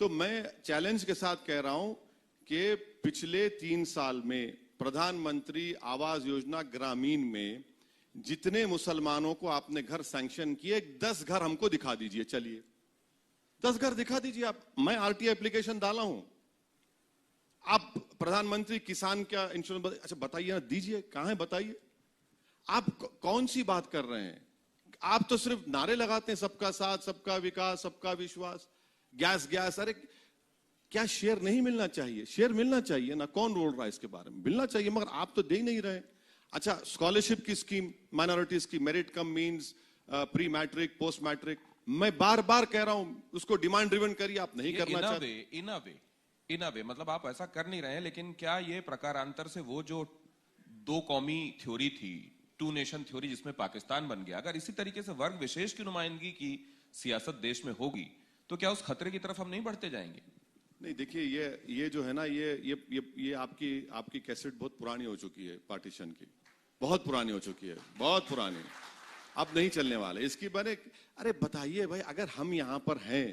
तो मैं चैलेंज के साथ कह रहा हूं कि पिछले 3 साल में प्रधानमंत्री आवास योजना ग्रामीण में जितने मुसलमानों को आपने घर सैंक्शन किए, 10 घर हमको दिखा दीजिए। चलिए 10 घर दिखा दीजिए आप। मैं आरटीआई एप्लीकेशन डाला हूं। आप प्रधानमंत्री किसान क्या इंश्योरेंस, अच्छा बताइए ना, दीजिए, कहां है बताइए। आप कौन सी बात कर रहे हैं? आप तो सिर्फ नारे लगाते हैं, सबका साथ, सबका विकास, सबका विश्वास, गैस गैस। अरे क्या शेयर नहीं मिलना चाहिए? शेयर मिलना चाहिए ना, कौन बोल रहा है इसके बारे में? मिलना चाहिए, मगर आप तो दे ही नहीं रहे। अच्छा, स्कॉलरशिप की स्कीम माइनॉरिटीज की, merit cum means, pre matric, post matric, मैं बार बार कह रहा हूं उसको डिमांड ड्रिवन करिए, आप नहीं करना चाहते। इन अ वे मतलब आप ऐसा कर नहीं रहे हैं, लेकिन क्या ये प्रकारांतर से वो जो 2 कौमी थ्योरी थी, 2 नेशन थ्योरी, जिसमें पाकिस्तान बन गया, अगर इसी तरीके से वर्ग विशेष की नुमाइंदगी की सियासत देश में होगी, तो क्या उस खतरे की तरफ हम नहीं बढ़ते जाएंगे? नहीं, देखिए, ये जो है ना, ये आपकी कैसेट बहुत पुरानी हो चुकी है, पार्टीशन की बहुत पुरानी हो चुकी है, बहुत पुरानी, अब नहीं चलने वाले इसकी बने। अरे बताइए भाई, अगर हम यहां पर हैं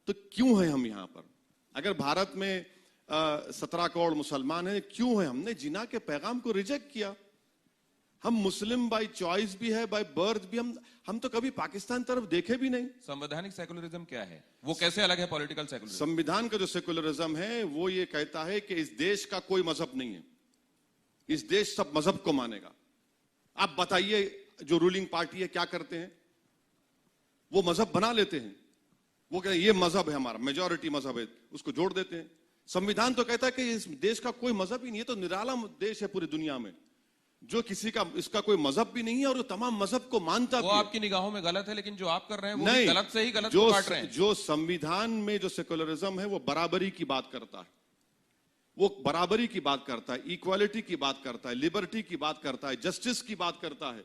तो क्यों हैं हम यहां पर? अगर भारत में 17 करोड़ मुसलमान हैं, क्यों हैं? हमने जिना के पैगाम को रिजेक्ट किया। हम मुस्लिम बाय चॉइस भी है, बाय बर्थ भी। हम तो कभी पाकिस्तान तरफ देखे भी नहीं। संवैधानिक सेकुलरिज्म क्या है? वो कैसे अलग है पॉलिटिकल सेकुलरिज्म? संविधान का जो सेकुलरिज्म है वो ये कहता है कि इस देश का कोई मजहब नहीं है, इस देश सब मजहब को मानेगा। आप बताइए, जो रूलिंग पार्टी है क्या करते हैं? वो मजहब बना लेते हैं, वो कहते हैं ये मजहब है हमारा, मेजॉरिटी मजहब है, उसको जोड़ देते हैं। संविधान तो कहता है कि इस देश का कोई मजहब ही नहीं है। तो निराला देश है पूरी दुनिया में जो किसी का, इसका कोई मजहब भी नहीं है और वो तमाम मजहब को मानता वो आपकी निगाहों में गलत है, लेकिन जो आप कर रहे हैं वो नहीं, गलत से ही गलत को काट रहे हैं। जो संविधान में जो सेकुलरिज्म है वो बराबरी की बात करता है, वो बराबरी की बात करता है, इक्वालिटी की बात करता है, लिबर्टी की बात करता है, जस्टिस की बात करता है।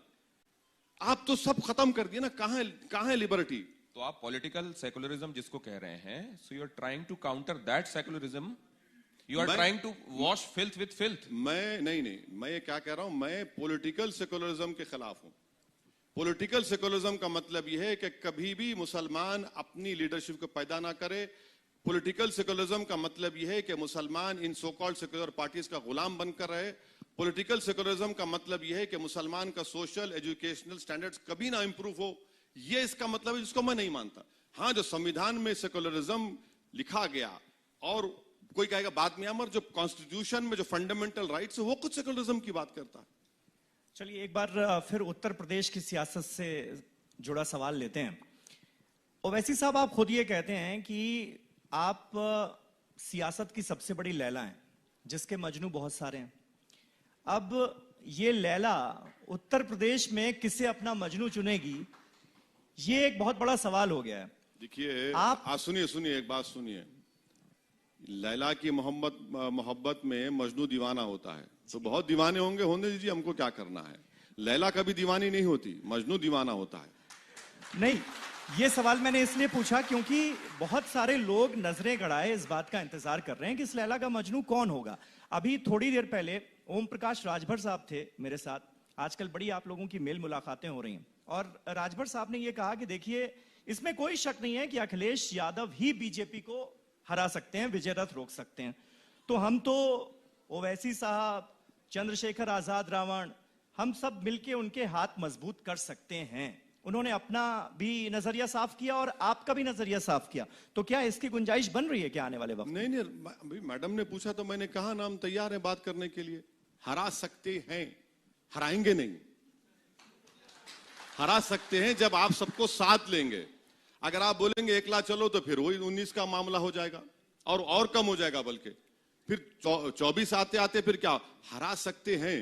आप तो सब खत्म कर दिए ना, कहां है लिबर्टी? तो आप पॉलिटिकल सेकुलरिज्म जिसको कह रहे हैं, so you are trying to counter that secularism, you are trying to wash filth with filth. नहीं, मैं ये क्या कह रहा हूं, मैं पॉलिटिकल सेकुलरिज्म के खिलाफ हूं। पॉलिटिकल सेकुलरिज्म का मतलब यह है कि कभी भी मुसलमान अपनी लीडरशिप को पैदा ना करे। पॉलिटिकल सेकुलरिज्म का मतलब यह है कि मुसलमान इन सो कॉल्ड सेकुलर पार्टीज का गुलाम बनकर रहे। पॉलिटिकल सेकुलरिज्म का मतलब यह है कि मुसलमान का सोशल एजुकेशनल स्टैंडर्ड्स कभी ना इंप्रूव हो। यह इसका मतलब है, जिसको मैं नहीं मानता। हाँ, जो संविधान में सेकुलरिज्म लिखा गया, और कोई कहेगा बाद में अमर, जो कॉन्स्टिट्यूशन में जो फंडामेंटल राइट्स है वो कुछ सेकुलरिज्म की बात करता है। चलिए एक बार फिर उत्तर प्रदेश की सियासत से जुड़ा सवाल लेते हैं। ओवैसी साहब, आप खुद ये कहते हैं कि आप सियासत की सबसे बड़ी लैला हैं, जिसके मजनू बहुत सारे हैं। अब ये लैला उत्तर प्रदेश में किसे अपना मजनू चुनेगी, ये एक बहुत बड़ा सवाल हो गया है। देखिए, आप सुनिए एक बात सुनिए। लैला की मोहब्बत में मजनू दीवाना होता है, तो बहुत दीवाने होंगे, होने दीजिए, हमको क्या करना है। लैला कभी दीवानी नहीं होती, मजनू दीवाना होता है। नहीं, ये सवाल मैंने इसलिए पूछा क्योंकि बहुत सारे लोग नजरें गड़ाए इस बात का इंतजार कर रहे हैं कि इस लैला का मजनू कौन होगा। अभी थोड़ी देर पहले ओम प्रकाश राजभर साहब थे मेरे साथ। आजकल बड़ी आप लोगों की मेल मुलाकातें हो रही हैं, और राजभर साहब ने यह कहा कि देखिए, इसमें कोई शक नहीं है कि अखिलेश यादव ही बीजेपी को हरा सकते हैं, विजय रथ रोक सकते हैं। तो हम तो ओवैसी साहब, चंद्रशेखर आजाद रावण, हम सब मिलके उनके हाथ मजबूत कर सकते हैं। उन्होंने अपना भी नजरिया साफ किया और आपका भी नजरिया साफ किया। तो क्या इसकी गुंजाइश बन रही है क्या आने वाले वक्त? नहीं, मैडम ने पूछा तो मैंने कहा ना, हम तैयार हैं बात करने के लिए। हरा सकते हैं, हराएंगे नहीं। हरा सकते हैं जब आप सबको साथ लेंगे। अगर आप बोलेंगे एकला चलो, तो फिर वही 19 का मामला हो जाएगा और कम हो जाएगा। बल्कि फिर 24 आते आते फिर क्या, हरा सकते हैं।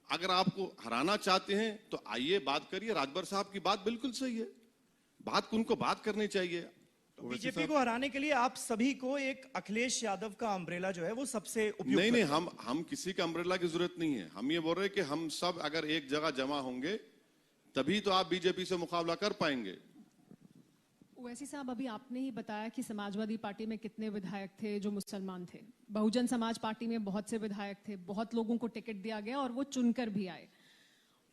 अगर आपको हराना चाहते हैं तो आइए बात करिए। राजभर साहब की बात बिल्कुल सही है, उनको बात करनी चाहिए। तो बीजेपी को हराने के लिए आप सभी को एक अखिलेश यादव का अम्ब्रेला जो है वो सबसे उपयुक्त नहीं, हम किसी का अम्ब्रेला की जरूरत नहीं है। हम ये बोल रहे हैं कि हम सब अगर एक जगह जमा होंगे तभी तो आप बीजेपी से मुकाबला कर पाएंगे। ओवैसी साहब, अभी आपने ही बताया कि समाजवादी पार्टी में कितने विधायक थे जो मुसलमान थे। बहुजन समाज पार्टी में बहुत से विधायक थे, बहुत लोगों को टिकट दिया गया और वो चुनकर भी आए।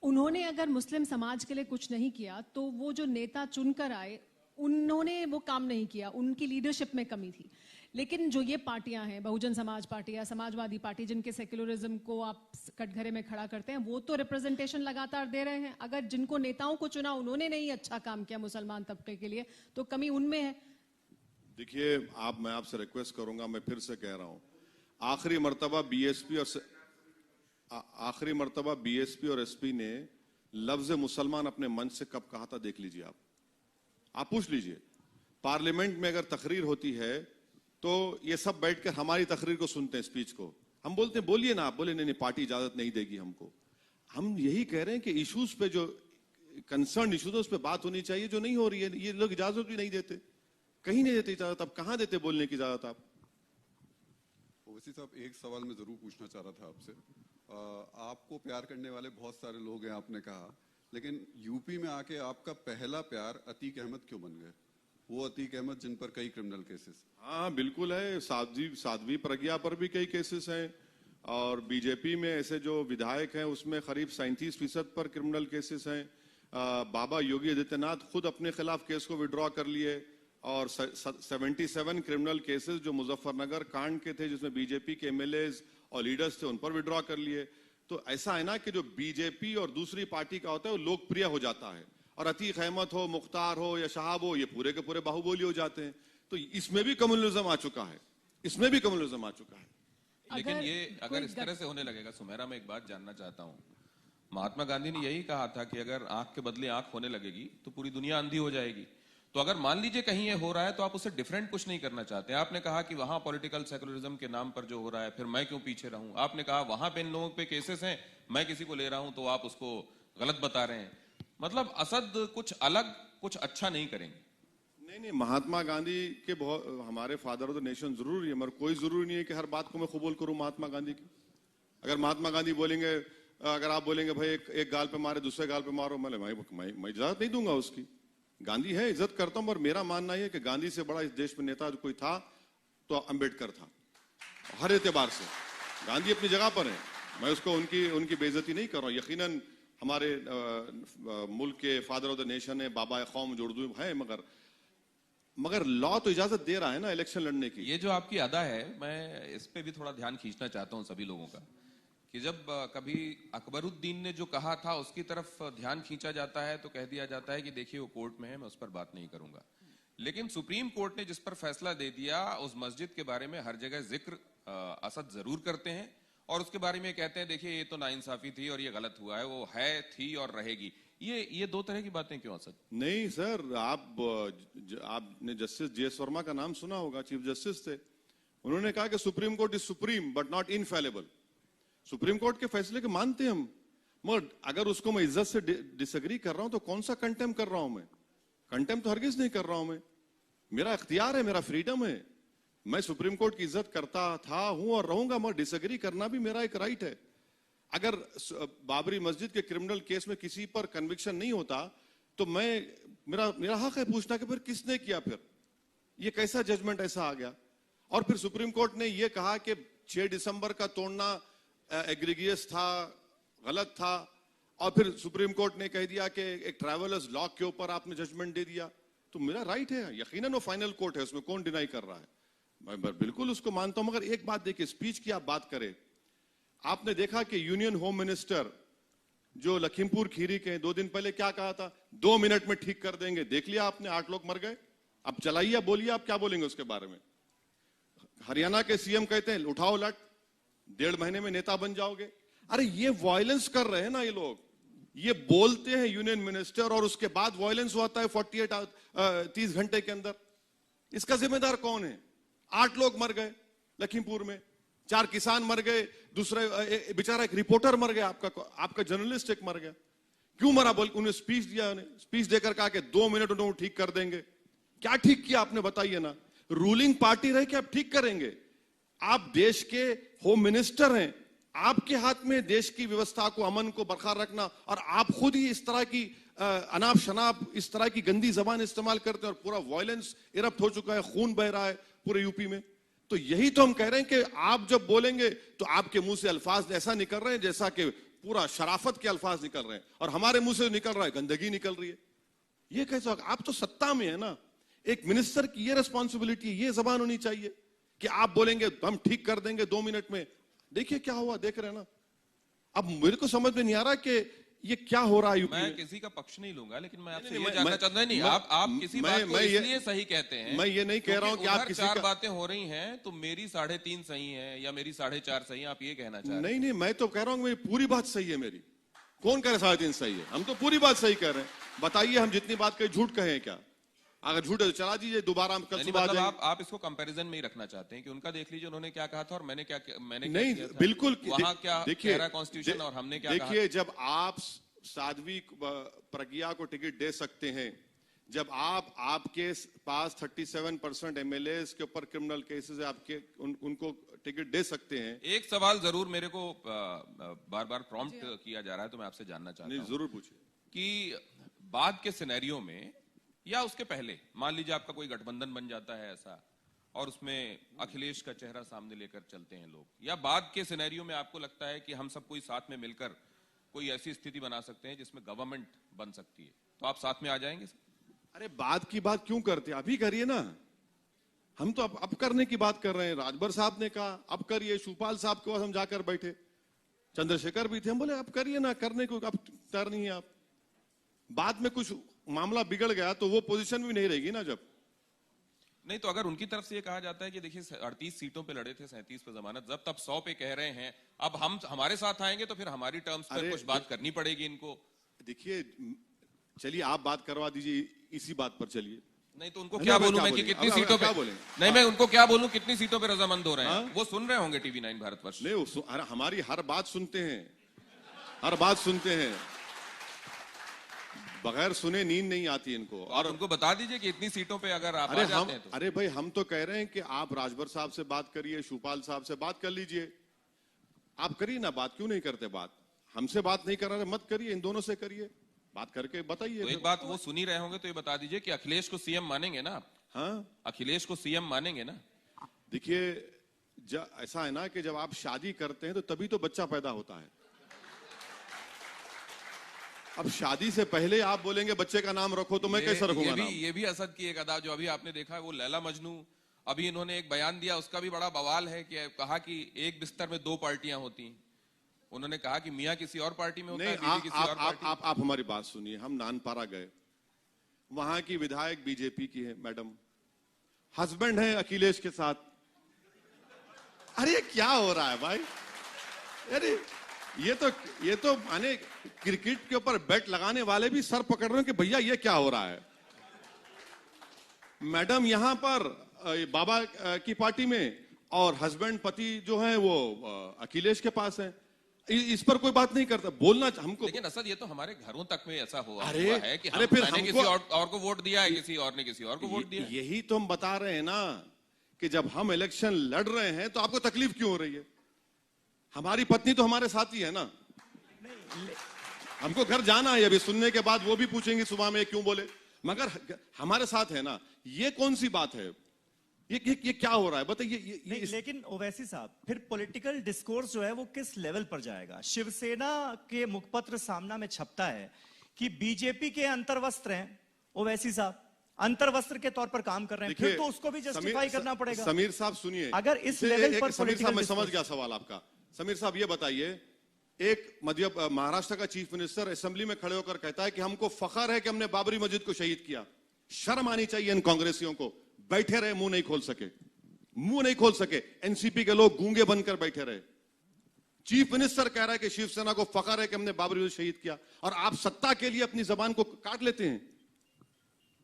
उन्होंने अगर मुस्लिम समाज के लिए कुछ नहीं किया तो वो जो नेता चुनकर आए उन्होंने वो काम नहीं किया, उनकी लीडरशिप में कमी थी। लेकिन जो ये पार्टियां हैं, बहुजन समाज पार्टी या समाजवादी पार्टी, जिनके सेक्युलरिज्म को आप कटघरे में खड़ा करते हैं, वो तो रिप्रेजेंटेशन लगातार दे रहे हैं। अगर जिनको नेताओं को चुना उन्होंने नहीं अच्छा काम किया मुसलमान तबके के लिए, तो कमी उनमें है। देखिए, मैं आपसे रिक्वेस्ट करूंगा, मैं फिर से कह रहा हूं, आखिरी मर्तबा बीएसपी और एसपी ने लफ्ज मुसलमान अपने मंच से कब कहा था, देख लीजिए। आप पूछ लीजिए। पार्लियामेंट में अगर तकरीर होती है तो ये सब बैठकर हमारी तकरीर को सुनते हैं, स्पीच को। हम बोलते हैं बोलिए ना, आप बोले नहीं, पार्टी इजाजत नहीं देगी हमको। हम यही कह रहे हैं कि इश्यूज पे जो कंसर्न इश्यूज है उस पर बात होनी चाहिए, जो नहीं हो रही है। ये लोग इजाजत भी नहीं देते, कहीं नहीं देते इजाजत। अब कहां देते बोलने की इजाजत आप? ओवैसी साहब, एक सवाल मैं जरूर पूछना चाह रहा था आपसे। आपको प्यार करने वाले बहुत सारे लोग हैं, आपने कहा, लेकिन यूपी में आके आपका पहला प्यार अतीक अहमद क्यों बन गए? वो अतीक अहमद जिन पर कई क्रिमिनल केसेस। हाँ बिल्कुल है, साध्वी प्रज्ञा पर भी कई केसेस हैं, और बीजेपी में ऐसे जो विधायक हैं उसमें करीब 37% पर क्रिमिनल केसेस हैं। बाबा योगी आदित्यनाथ खुद अपने खिलाफ केस को विड्रॉ कर लिए, और 77 क्रिमिनल केसेस जो मुजफ्फरनगर कांड के थे जिसमें बीजेपी के एमएलएज और लीडर्स थे उन पर विड्रॉ कर लिए। तो ऐसा है ना कि जो बीजेपी और दूसरी पार्टी का होता है वो लोकप्रिय हो जाता है, और अतीक अहमद हो, मुख्तार हो या शहाब हो, ये पूरे के पूरे बाहुबली हो जाते हैं। तो इसमें भी कम्युनलिज्म आ चुका है, इसमें भी कम्युनलिज्म आ चुका है। लेकिन ये अगर इस तरह से होने लगेगा, सुमेरा, मैं एक बात जानना चाहता हूं। महात्मा गांधी ने यही कहा था कि अगर आंख के बदले आंख होने लगेगी तो पूरी दुनिया अंधी हो जाएगी। तो अगर मान लीजिए कहीं ये हो रहा है तो आप उससे डिफरेंट कुछ नहीं करना चाहते। आपने कहा कि वहां पॉलिटिकल सेकुलरिज्म के नाम पर जो हो रहा है, फिर मैं क्यों पीछे रहूं। आपने कहा वहां पे इन लोगों पे केसेस हैं, मैं किसी को ले रहा हूं तो आप उसको गलत बता रहे हैं। मतलब असद कुछ अलग, कुछ अच्छा नहीं करेंगे। नहीं, महात्मा गांधी के बहुत हमारे फादर ऑफ द नेशन जरूर है, मगर कोई जरूरी नहीं है कि हर बात को मैं कबूल करूं महात्मा गांधी की। अगर महात्मा गांधी बोलेंगे, अगर आप बोलेंगे भाई एक गाल पे मारे दूसरे गाल पे मारो, मैं इजाजत नहीं दूंगा उसकी। गांधी है, इज्जत करता हूं, पर मेरा मानना है कि गांधी से बड़ा इस देश में नेता कोई था तो अंबेडकर था। हर एतबार से गांधी अपनी जगह पर है, मैं उसको उनकी बेइज्जती नहीं कर रहा हूं। यकीनन हमारे मुल्क के फादर ऑफ द नेशन है, बाबा कौम जो उर्दू है, मगर लॉ तो इजाजत दे रहा है ना इलेक्शन लड़ने की। ये जो आपकी अदा है, मैं इस पे भी थोड़ा ध्यान खींचना चाहता हूं सभी लोगों का, कि जब कभी अकबरुद्दीन ने जो कहा था उसकी तरफ ध्यान खींचा जाता है तो कह दिया जाता है कि देखिए वो कोर्ट में है, मैं उस पर बात नहीं करूंगा। लेकिन सुप्रीम कोर्ट ने जिस पर फैसला दे दिया, उस मस्जिद के बारे में हर जगह जिक्र असद जरूर करते हैं, और उसके बारे में कहते हैं देखिए ये तो नाइंसाफी थी और ये गलत हुआ है, वो है, थी और रहेगी। ये दो तरह की बातें क्यों असद? नहीं सर, आपने जस्टिस जेएस वर्मा का नाम सुना होगा, चीफ जस्टिस थे। उन्होंने कहा कि supreme court is supreme but not infallible. Supreme court के फैसले के मानते हम, मगर अगर उसको मैं इज्जत से डिसएग्री कर रहा हूं तो कौन सा कंटेम कर रहा हूं मैं? कंटेम तो हरगिज नहीं कर रहा हूं मैं। मेरा इख्तियार है, मेरा फ्रीडम है। मैं सुप्रीम कोर्ट की इज्जत करता था, हूं और रहूंगा, मगर डिसएग्री करना भी मेरा एक राइट है। अगर बाबरी मस्जिद के क्रिमिनल केस में किसी पर कन्विक्शन नहीं होता तो मेरा हक है पूछना कि फिर किसने किया, फिर ये कैसा जजमेंट ऐसा आ गया? और फिर सुप्रीम कोर्ट ने यह कहा कि 6 दिसंबर का तोड़ना एग्रीगियस था, गलत था, और फिर सुप्रीम कोर्ट ने कह दिया कि एक ट्रैवलर्स लॉ के ऊपर आपने जजमेंट दे दिया। तो मेरा राइट है, यकीनन वो फाइनल कोर्ट है, उसमें कौन डिनाई कर रहा है, मैं बिल्कुल उसको मानता हूं। मगर एक बात देखिए, स्पीच की आप बात करें, आपने देखा कि यूनियन होम मिनिस्टर जो लखीमपुर खीरी के 2 दिन पहले क्या कहा था, 2 मिनट में ठीक कर देंगे। देख लिया आपने, 8 लोग मर गए। अब चलाइए, बोलिए आप क्या बोलेंगे उसके बारे में। हरियाणा के सीएम कहते हैं उठाओ लट, 1.5 महीने में नेता बन जाओगे। अरे ये वायलेंस कर रहे हैं ना ये लोग, ये बोलते हैं यूनियन मिनिस्टर और उसके बाद वायलेंस होता है 30 घंटे के अंदर। इसका जिम्मेदार कौन है? 8 लोग मर गए लखीमपुर में, 4 किसान मर गए, दूसरे बेचारा एक रिपोर्टर मर गया, आपका जर्नलिस्ट एक मर गया। क्यों मरा? बोल उन्हें स्पीच दिया, स्पीच देकर कहा कि 2 मिनट उन्होंने ठीक कर देंगे। क्या ठीक किया आपने, बताइए ना। रूलिंग पार्टी रह के आप ठीक करेंगे? आप देश के होम मिनिस्टर हैं, आपके हाथ में देश की व्यवस्था को, अमन को बरकरार रखना, और आप खुद ही इस तरह की अनाप शनाप, इस तरह की गंदी जबान इस्तेमाल करते हैं, और पूरा वायलेंस इरप्ट हो चुका है, खून बह रहा है पूरे यूपी में। तो यही तो हम कह रहे हैं कि आप जब बोलेंगे तो आपके मुंह से अल्फाज ऐसा निकल रहे हैं जैसा कि पूरा शराफत के अल्फाज निकल रहे हैं, और हमारे मुंह से निकल रहा है गंदगी निकल रही है। ये कैसे होगा? आप तो सत्ता में है ना, एक मिनिस्टर की ये रिस्पॉन्सिबिलिटी, ये जबान होनी चाहिए कि आप बोलेंगे हम ठीक कर देंगे 2 मिनट में। देखिए क्या हुआ, देख रहे हैं ना। अब मेरे को समझ में नहीं आ रहा कि ये क्या हो रहा है यूपी में। मैं किसी का पक्ष नहीं लूंगा, लेकिन मैं आपसे ये जानना चाहता हूं, नहीं आप किसी बात को इसलिए सही कहते हैं। मैं ये नहीं कह रहा हूं कि आप किसी 4 बातें हो रही हैं तो मेरी 3.5 सही है या मेरी 4.5 सही है, आप ये कहना चाह रहे हैं? नहीं, मैं तो कह रहा हूं मेरी पूरी बात सही है मेरी। कौन कह रहा 3.5 सही है? हम तो पूरी बात सही कह रहे हैं। बताइए हम जितनी बात कहें झूठ कहें क्या? अगर झूठ है तो चला दीजिए, दोबारा हम कल सुबह आ जाएंगे। आप इसको कंपैरिजन में ही रखना चाहते हैं कि उनका देख लीजिए उन्होंने क्या कहा था और मैंने क्या नहीं, बिल्कुल। वहां क्या कह रहा कॉन्स्टिट्यूशन और हमने क्या कहा। देखिए, जब आप साध्वी प्रज्ञा को टिकट दे सकते हैं, जब आपके पास 37% एमएलए के ऊपर क्रिमिनल केसेस है, आपके उनको टिकट दे सकते हैं। एक सवाल जरूर मेरे को बार बार प्रॉम्प्ट किया जा रहा है, तो मैं आपसे जानना चाहता हूं। जरूर पूछिए कि बाद के सिनेरियो में या उसके पहले, मान लीजिए आपका कोई गठबंधन बन जाता है ऐसा, और उसमें अखिलेश का चेहरा सामने लेकर चलते हैं लोग, या बाद के सिनेरियो में आपको लगता है कि हम सब कोई साथ में मिलकर कोई ऐसी स्थिति बना सकते हैं जिसमें गवर्नमेंट बन सकती है, तो आप साथ में आ जाएंगे? अरे बाद की बात क्यों करते हैं, अभी करिए ना। हम तो अब करने की बात कर रहे हैं। राजभर साहब ने कहा अब करिए, शिवपाल साहब के पास हम जाकर बैठे, चंद्रशेखर भी थे, हम बोले अब करिए ना, करने को अब तैयार नहीं है आप। बाद में कुछ मामला बिगड़ गया तो वो पोजीशन भी नहीं रहेगी ना। जब नहीं तो अगर उनकी तरफ से ये कहा जाता है कि देखिए 38 सीटों पे लड़े थे, 37 पे जमानत, जब तब 100 पे कह रहे हैं, अब हम हमारे साथ आएंगे तो फिर हमारी टर्म्स पर कुछ बात करनी पड़ेगी इनको। देखिए, चलिए आप बात करवा दीजिए, इसी बात पर चलिए। नहीं तो उनको क्या बोलूं मैं कि कितनी सीटों पे बोलें? नहीं, मैं उनको क्या बोलूं कितनी सीटों पे रजामंद हो रहे हैं? वो सुन रहे होंगे टीवी 9 भारतवर्ष। नहीं, हमारी हर बात सुनते हैं, हर बात सुनते हैं, बगैर सुने नींद नहीं आती इनको। और उनको बता दीजिए कि इतनी सीटों पे अगर आप आ जाते हैं तो। अरे भाई, हम तो कह रहे हैं कि आप राजभर साहब से बात करिए, शिवपाल साहब से बात कर लीजिए। आप करिए ना बात, क्यों नहीं करते बात? हमसे बात नहीं कर रहे, मत करिए, इन दोनों से करिए, बात करके बताइए। तो एक बात वो सुन ही रहे होंगे तो ये बता दीजिए कि अखिलेश को सीएम मानेंगे ना आप? हाँ, अखिलेश को सीएम मानेंगे ना? देखिए, ऐसा है ना कि जब आप शादी करते हैं तो तभी तो बच्चा पैदा होता है। अब शादी से पहले आप बोलेंगे बच्चे का नाम रखो, तो मैं कैसे रखूंगा नाम? ये भी असद की एक अदा जो अभी आपने देखा है, वो लैला मजनू। अभी इन्होंने एक बयान दिया, उसका भी बड़ा बवाल है कि कहा कि एक बिस्तर में 2 पार्टियां होती। उन्होंने कहा कि मियां किसी और पार्टी में होता है, बीवी किसी और पार्टी। आप हमारी बात सुनिए। हम नानपारा गए, वहां की विधायक बीजेपी की है मैडम, हस्बैंड है अखिलेश के साथ। अरे क्या हो रहा है भाई? अरे ये तो माने क्रिकेट के ऊपर बैट लगाने वाले भी सर पकड़ रहे हैं कि भैया ये क्या हो रहा है। मैडम यहां पर बाबा की पार्टी में, और हस्बैंड पति जो है वो अखिलेश के पास है। इस पर कोई बात नहीं करता, बोलना हमको। लेकिन असद ये तो हमारे घरों तक में ऐसा हुआ है कि मैंने किसी और को वोट दिया है, किसी और ने किसी और को वोट दिया। यही तो हम बता रहे हैं ना कि जब हम इलेक्शन लड़ रहे हैं तो आपको तकलीफ क्यों हो रही है? हमारी पत्नी तो हमारे साथ ही है ना। हमको घर जाना है, अभी सुनने के बाद वो भी पूछेंगे सुबह में क्यों बोले, मगर हमारे साथ है ना। ये कौन सी बात है? ये क्या हो रहा है बताइए? लेकिन ओवैसी साहब, फिर पॉलिटिकल डिस्कोर्स जो है वो किस लेवल पर जाएगा? शिवसेना के मुखपत्र सामना में छपता है कि बीजेपी के अंतर्वस्त्र हैं ओवैसी साहब, अंतर्वस्त्र के तौर पर काम कर रहे हैं, फिर तो उसको भी जस्टिफाई करना पड़ेगा। समीर साहब सुनिए, अगर इस लेवल पर समीर साहब, मैं समझ गया सवाल आपका। समीर साहब ये बताइए, एक महाराष्ट्र का चीफ मिनिस्टर असेंबली में खड़े होकर कहता है कि हमको फख्र है कि हमने बाबरी मस्जिद को शहीद किया। शर्म आनी चाहिए इन कांग्रेसियों को। बैठे रहे, मुंह नहीं खोल सके। एनसीपी के लोग गूंगे बनकर बैठे रहे। चीफ मिनिस्टर कह रहा है कि शिवसेना को फख्र है कि हमने बाबरी मस्जिद शहीद किया, और आप सत्ता के लिए अपनी जबान को काट लेते हैं।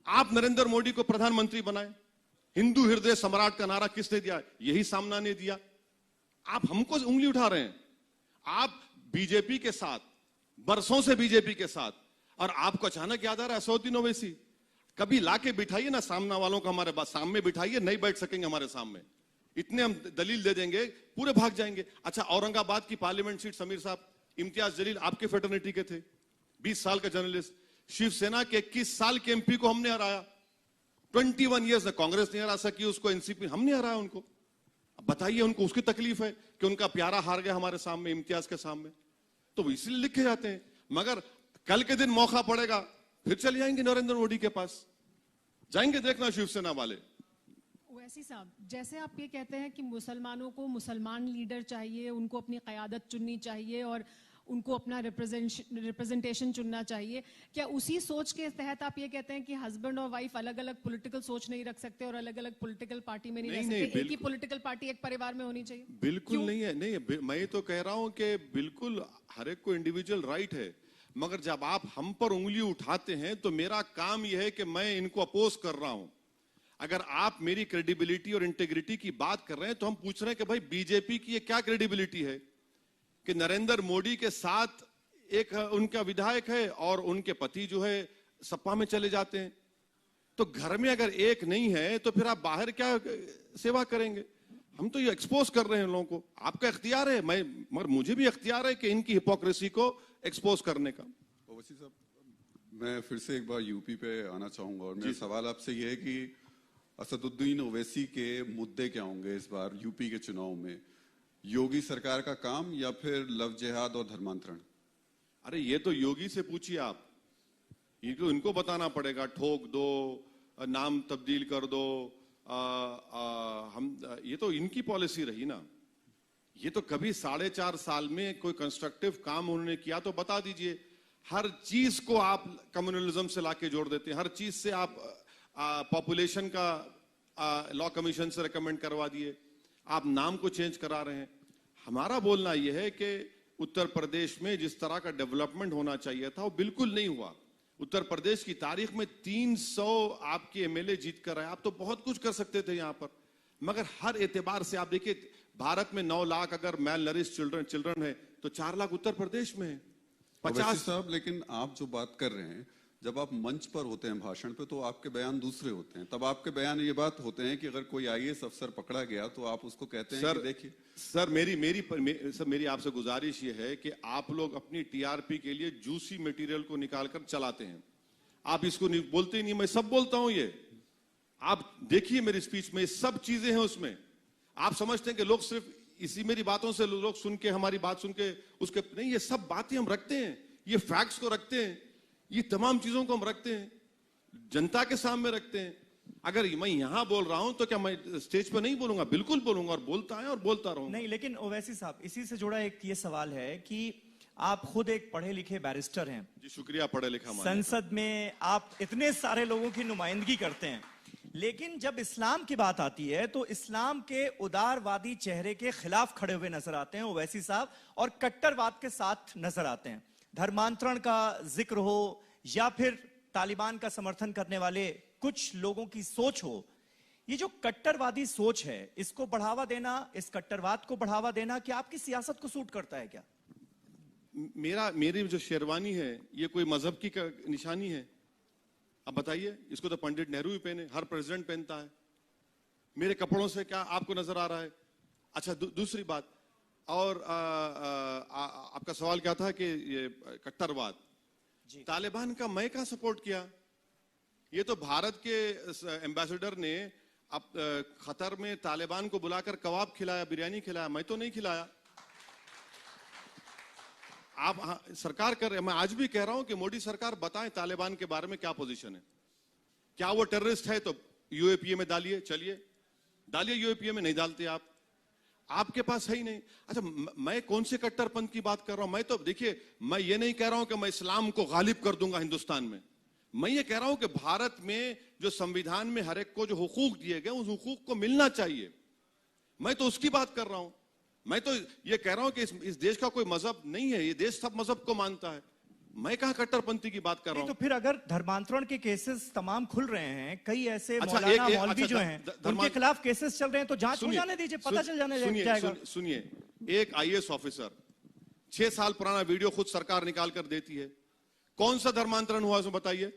आप नरेंद्र मोदी को प्रधानमंत्री बनाए। हिंदू हृदय सम्राट का नारा किसने दिया? यही सामना ने दिया। आप हमको उंगली उठा रहे हैं। आप बीजेपी के साथ, बरसों से बीजेपी के साथ, और आपको अचानक याद आ रहा है असदुद्दीन ओवैसी। कभी लाके बिठाइए ना सामने वालों को, हमारे सामने बिठाइए, नहीं बैठ सकेंगे हमारे सामने, इतने हम दलील दे देंगे, पूरे भाग जाएंगे। अच्छा, औरंगाबाद की पार्लियामेंट सीट समीर साहब, इम्तियाज जलील आपके फेटर्निटी के थे, 20 साल का जर्नलिस्ट, शिवसेना के 21 साल के एमपी को हमने हराया, 21 ईयर्स में कांग्रेस नहीं हरा सकी उसको, एनसीपी हमने हराया उनको। बताइए उनको उसकी तकलीफ है कि उनका प्यारा हार गया हमारे सामने, इम्तियाज के सामने, तो इसलिए लिखे जाते हैं। मगर कल के दिन मौका पड़ेगा फिर चले जाएंगे नरेंद्र मोदी के पास, जाएंगे देखना शिवसेना वाले। ओवैसी साहब, जैसे आप ये कहते हैं कि मुसलमानों को मुसलमान लीडर चाहिए, उनको अपनी क़यादत चुननी चाहिए और उनको अपना रिप्रेजेंटेशन चुनना चाहिए, क्या उसी सोच के तहत आप ये कहते हैं कि हस्बैंड और वाइफ अलग अलग पॉलिटिकल सोच नहीं रख सकते और अलग अलग पॉलिटिकल पार्टी में नहीं रह सकते, एक ही पॉलिटिकल पार्टी एक परिवार में होनी चाहिए? बिल्कुल नहीं है, नहीं, मैं तो कह रहा हूं कि बिल्कुल हर एक को इंडिविजुअल राइट है, मगर जब आप हम पर उंगली उठाते हैं तो मेरा काम यह है कि मैं इनको अपोज कर रहा हूं। अगर आप मेरी क्रेडिबिलिटी और इंटेग्रिटी की बात कर रहे हैं तो हम पूछ रहे हैं कि भाई बीजेपी की ये क्या क्रेडिबिलिटी है कि नरेंद्र मोदी के साथ एक उनका विधायक है और उनके पति जो है सपा में चले जाते हैं, तो घर में अगर एक नहीं है तो फिर आप बाहर क्या सेवा करेंगे? हम तो ये एक्सपोज कर रहे हैं लोगों को, आपका इख्तियार है, मगर मुझे भी इख्तियार है कि इनकी हिपोक्रेसी को एक्सपोज करने का। ओवैसी साहब, मैं फिर से एक बार यूपी पे आना चाहूंगा और मेरा सवाल आपसे ये है कि असदुद्दीन ओवैसी के मुद्दे क्या होंगे इस बार यूपी के चुनाव में? योगी सरकार का काम या फिर लव जिहाद और धर्मांतरण? अरे ये तो योगी से पूछिए आप, इनको बताना पड़ेगा, ठोक दो, नाम तब्दील कर दो, ये तो इनकी पॉलिसी रही ना। ये तो कभी 4.5 साल में कोई कंस्ट्रक्टिव काम उन्होंने किया तो बता दीजिए। हर चीज को आप कम्युनलिज्म से लाके जोड़ देते हैं, हर चीज से आप पॉपुलेशन का लॉ कमीशन से रिकमेंड करवा दिए, आप नाम को चेंज करा रहे हैं। हमारा बोलना यह है कि उत्तर प्रदेश में जिस तरह का डेवलपमेंट होना चाहिए था वो बिल्कुल नहीं हुआ। उत्तर प्रदेश की तारीख में 300 आपके एमएलए जीत कर आए, आप तो बहुत कुछ कर सकते थे यहां पर, मगर हर एतबार से आप देखिए, भारत में 9 लाख अगर मैल नरिश चिल्ड्रन है तो 4 लाख उत्तर प्रदेश में है। 50 साहब, लेकिन आप जो बात कर रहे हैं, जब आप मंच पर होते हैं भाषण पे तो आपके बयान दूसरे होते हैं, तब आपके बयान ये बात होते हैं कि अगर कोई आईएएस अफसर पकड़ा गया तो आप उसको कहते हैं कि देखिए सर, मेरी आपसे गुजारिश ये है कि आप लोग अपनी टीआरपी के लिए जूसी मटेरियल को निकालकर चलाते हैं, आप इसको बोलते ही नहीं, मैं सब बोलता हूं। ये आप देखिए मेरी स्पीच में सब चीजें हैं उसमें। आप समझते हैं कि लोग सिर्फ इसी मेरी बातों से लोग सुन के, हमारी बात सुन के उसके नहीं, ये सब बातें हम रखते हैं, ये फैक्ट्स को रखते हैं, ये तमाम चीजों को हम रखते हैं, जनता के सामने रखते हैं। अगर मैं यहां बोल रहा हूं तो क्या मैं स्टेज पर नहीं बोलूंगा? बिल्कुल बोलूंगा और बोलता है और बोलता रहूंगा। नहीं, लेकिन ओवैसी साहब, इसी से जुड़ा एक ये सवाल है कि आप खुद एक पढ़े लिखे बैरिस्टर हैं। जी शुक्रिया, पढ़े लिखा। संसद में आप इतने सारे लोगों की नुमाइंदगी करते हैं, लेकिन जब इस्लाम की बात आती है तो इस्लाम के उदारवादी चेहरे के खिलाफ खड़े हुए नजर आते हैं ओवैसी साहब, और कट्टरवाद के साथ नजर आते हैं। धर्मांतरण का जिक्र हो या फिर तालिबान का समर्थन करने वाले कुछ लोगों की सोच हो, ये जो कट्टरवादी सोच है, इसको बढ़ावा देना, इस कट्टरवाद को बढ़ावा देना, क्या आपकी सियासत को सूट करता है क्या? मेरी जो शेरवानी है ये कोई मजहब की निशानी है? अब बताइए, इसको तो पंडित नेहरू ही पहने, हर प्रेसिडेंट पहनता है, मेरे कपड़ों से क्या आपको नजर आ रहा है? अच्छा, दूसरी बात, और आपका सवाल क्या था कि ये कट्टरवाद, तालिबान का मैं कहां सपोर्ट किया? ये तो भारत के एम्बेसडर ने अब खतर में तालिबान को बुलाकर कबाब खिलाया, बिरयानी खिलाया, मैं तो नहीं खिलाया। आप सरकार कर रहे, मैं आज भी कह रहा हूं कि मोदी सरकार बताएं तालिबान के बारे में क्या पोजीशन है। क्या वो टेररिस्ट है तो यूएपीए में डालिए, चलिए डालिए, यूएपीए में नहीं डालते आप, आपके पास है ही नहीं। अच्छा, मैं कौन से कट्टरपंथ की बात कर रहा हूं? मैं तो देखिए, मैं ये नहीं कह रहा हूं कि मैं इस्लाम को गालिब कर दूंगा हिंदुस्तान में, मैं ये कह रहा हूं कि भारत में जो संविधान में हर एक को जो हुकूक दिए गए उस हुकूक को मिलना चाहिए, मैं तो उसकी बात कर रहा हूं। मैं तो ये कह रहा हूं कि इस देश का कोई मजहब नहीं है, ये देश सब मजहब को मानता है, मैं कहां कट्टरपंथी की बात कर रहा हूं? तो फिर अगर धर्मांतरण के केसेस तमाम खुल रहे हैं, कई ऐसे मौलाना मौलवी जो हैं उनके खिलाफ केसेस चल रहे हैं, तो जांच हो जाने दीजिए, पता चल जाने जाएगा। सुनिए, एक आईएएस ऑफिसर 6 साल पुराना वीडियो खुद सरकार निकाल कर देती है, कौन सा धर्मांतरण हुआ उसमें बताइए?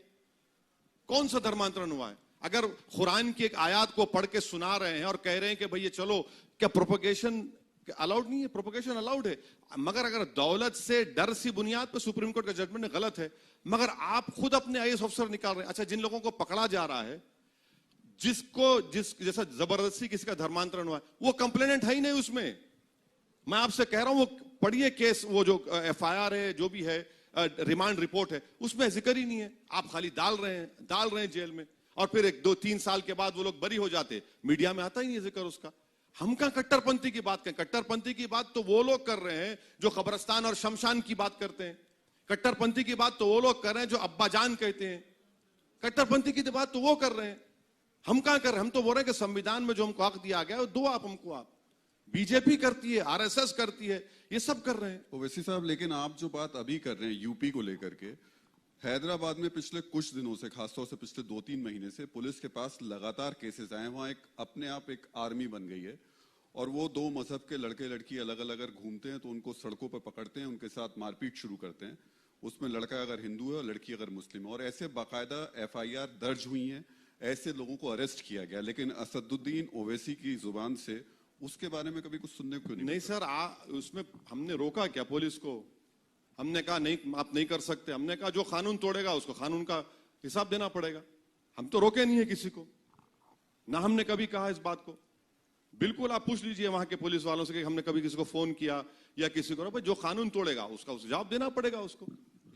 कौन सा धर्मांतरण हुआ है? अगर कुरान की एक आयत को पढ़ के सुना रहे हैं और कह रहे हैं कि भैया चलो, क्या प्रोपोगेशन अलाउड नहीं है? प्रोपोगेशन अलाउड है, मगर अगर दौलत से डर सी बुनियाद पर सुप्रीम कोर्ट का जजमेंट गलत है, मगर आप खुद अपने आईएएस ऑफिसर निकाल रहे हैं। अच्छा, जिन लोगों को पकड़ा जा रहा है, जैसा जबरदस्ती किसी का धर्मांतरण हुआ है, वो कंप्लेनेंट है ही नहीं उसमें। मैं आपसे कह रहा हूं, वो पढ़िए केस, वो जो एफआईआर है, जो भी है, रिमांड रिपोर्ट है, उसमें जिक्र ही नहीं है। आप खाली डाल रहे हैं जेल में, और फिर 1-2-3 साल के बाद वो लोग बरी हो जाते, मीडिया में आता ही नहीं जिक्र उसका। हम कहां कट्टरपंथी की बात करें? कट्टरपंथी की बात तो वो लोग कर रहे हैं जो कब्रिस्तान और शमशान की बात करते हैं। कट्टरपंथी की बात तो वो लोग कर रहे हैं जो अब्बाजान कहते हैं। कट्टरपंथी की बात तो वो कर रहे हैं, हम कहां कर रहे हैं? हम तो बोल रहे हैं कि संविधान में जो हमको हक दिया गया है, दो आप हमको। आप बीजेपी करती है, आरएसएस करती है, ये सब कर रहे हैं। ओवैसी साहब, लेकिन आप जो बात अभी कर रहे हैं यूपी को लेकर के, हैदराबाद में पिछले कुछ दिनों से, खासतौर से पिछले 2-3 महीने से पुलिस के पास लगातार केसेस आए हैं। वहां एक अपने आप एक आर्मी बन गई है, और वो 2 मजहब के लड़के लड़की अलग अलग अगर घूमते हैं तो उनको सड़कों पर पकड़ते हैं, उनके साथ मारपीट शुरू करते हैं। उसमें लड़का अगर हिंदू है और लड़की अगर मुस्लिम है, और ऐसे बाकायदा एफआईआर दर्ज हुई हैं, ऐसे लोगों को अरेस्ट किया गया। लेकिन असदुद्दीन ओवैसी की जुबान से उसके बारे में कभी कुछ सुनने को नहीं सर, उसमें हमने रोका क्या पुलिस को? हमने कहा नहीं, आप नहीं कर सकते। हमने कहा जो कानून तोड़ेगा उसको कानून का हिसाब देना पड़ेगा। हम तो रोके नहीं है किसी को, ना हमने कभी कहा इस बात को। बिल्कुल आप पूछ लीजिए वहां के पुलिस वालों से कि हमने कभी किसी को फोन किया या किसी को, जो कानून तोड़ेगा उसका जवाब देना पड़ेगा उसको।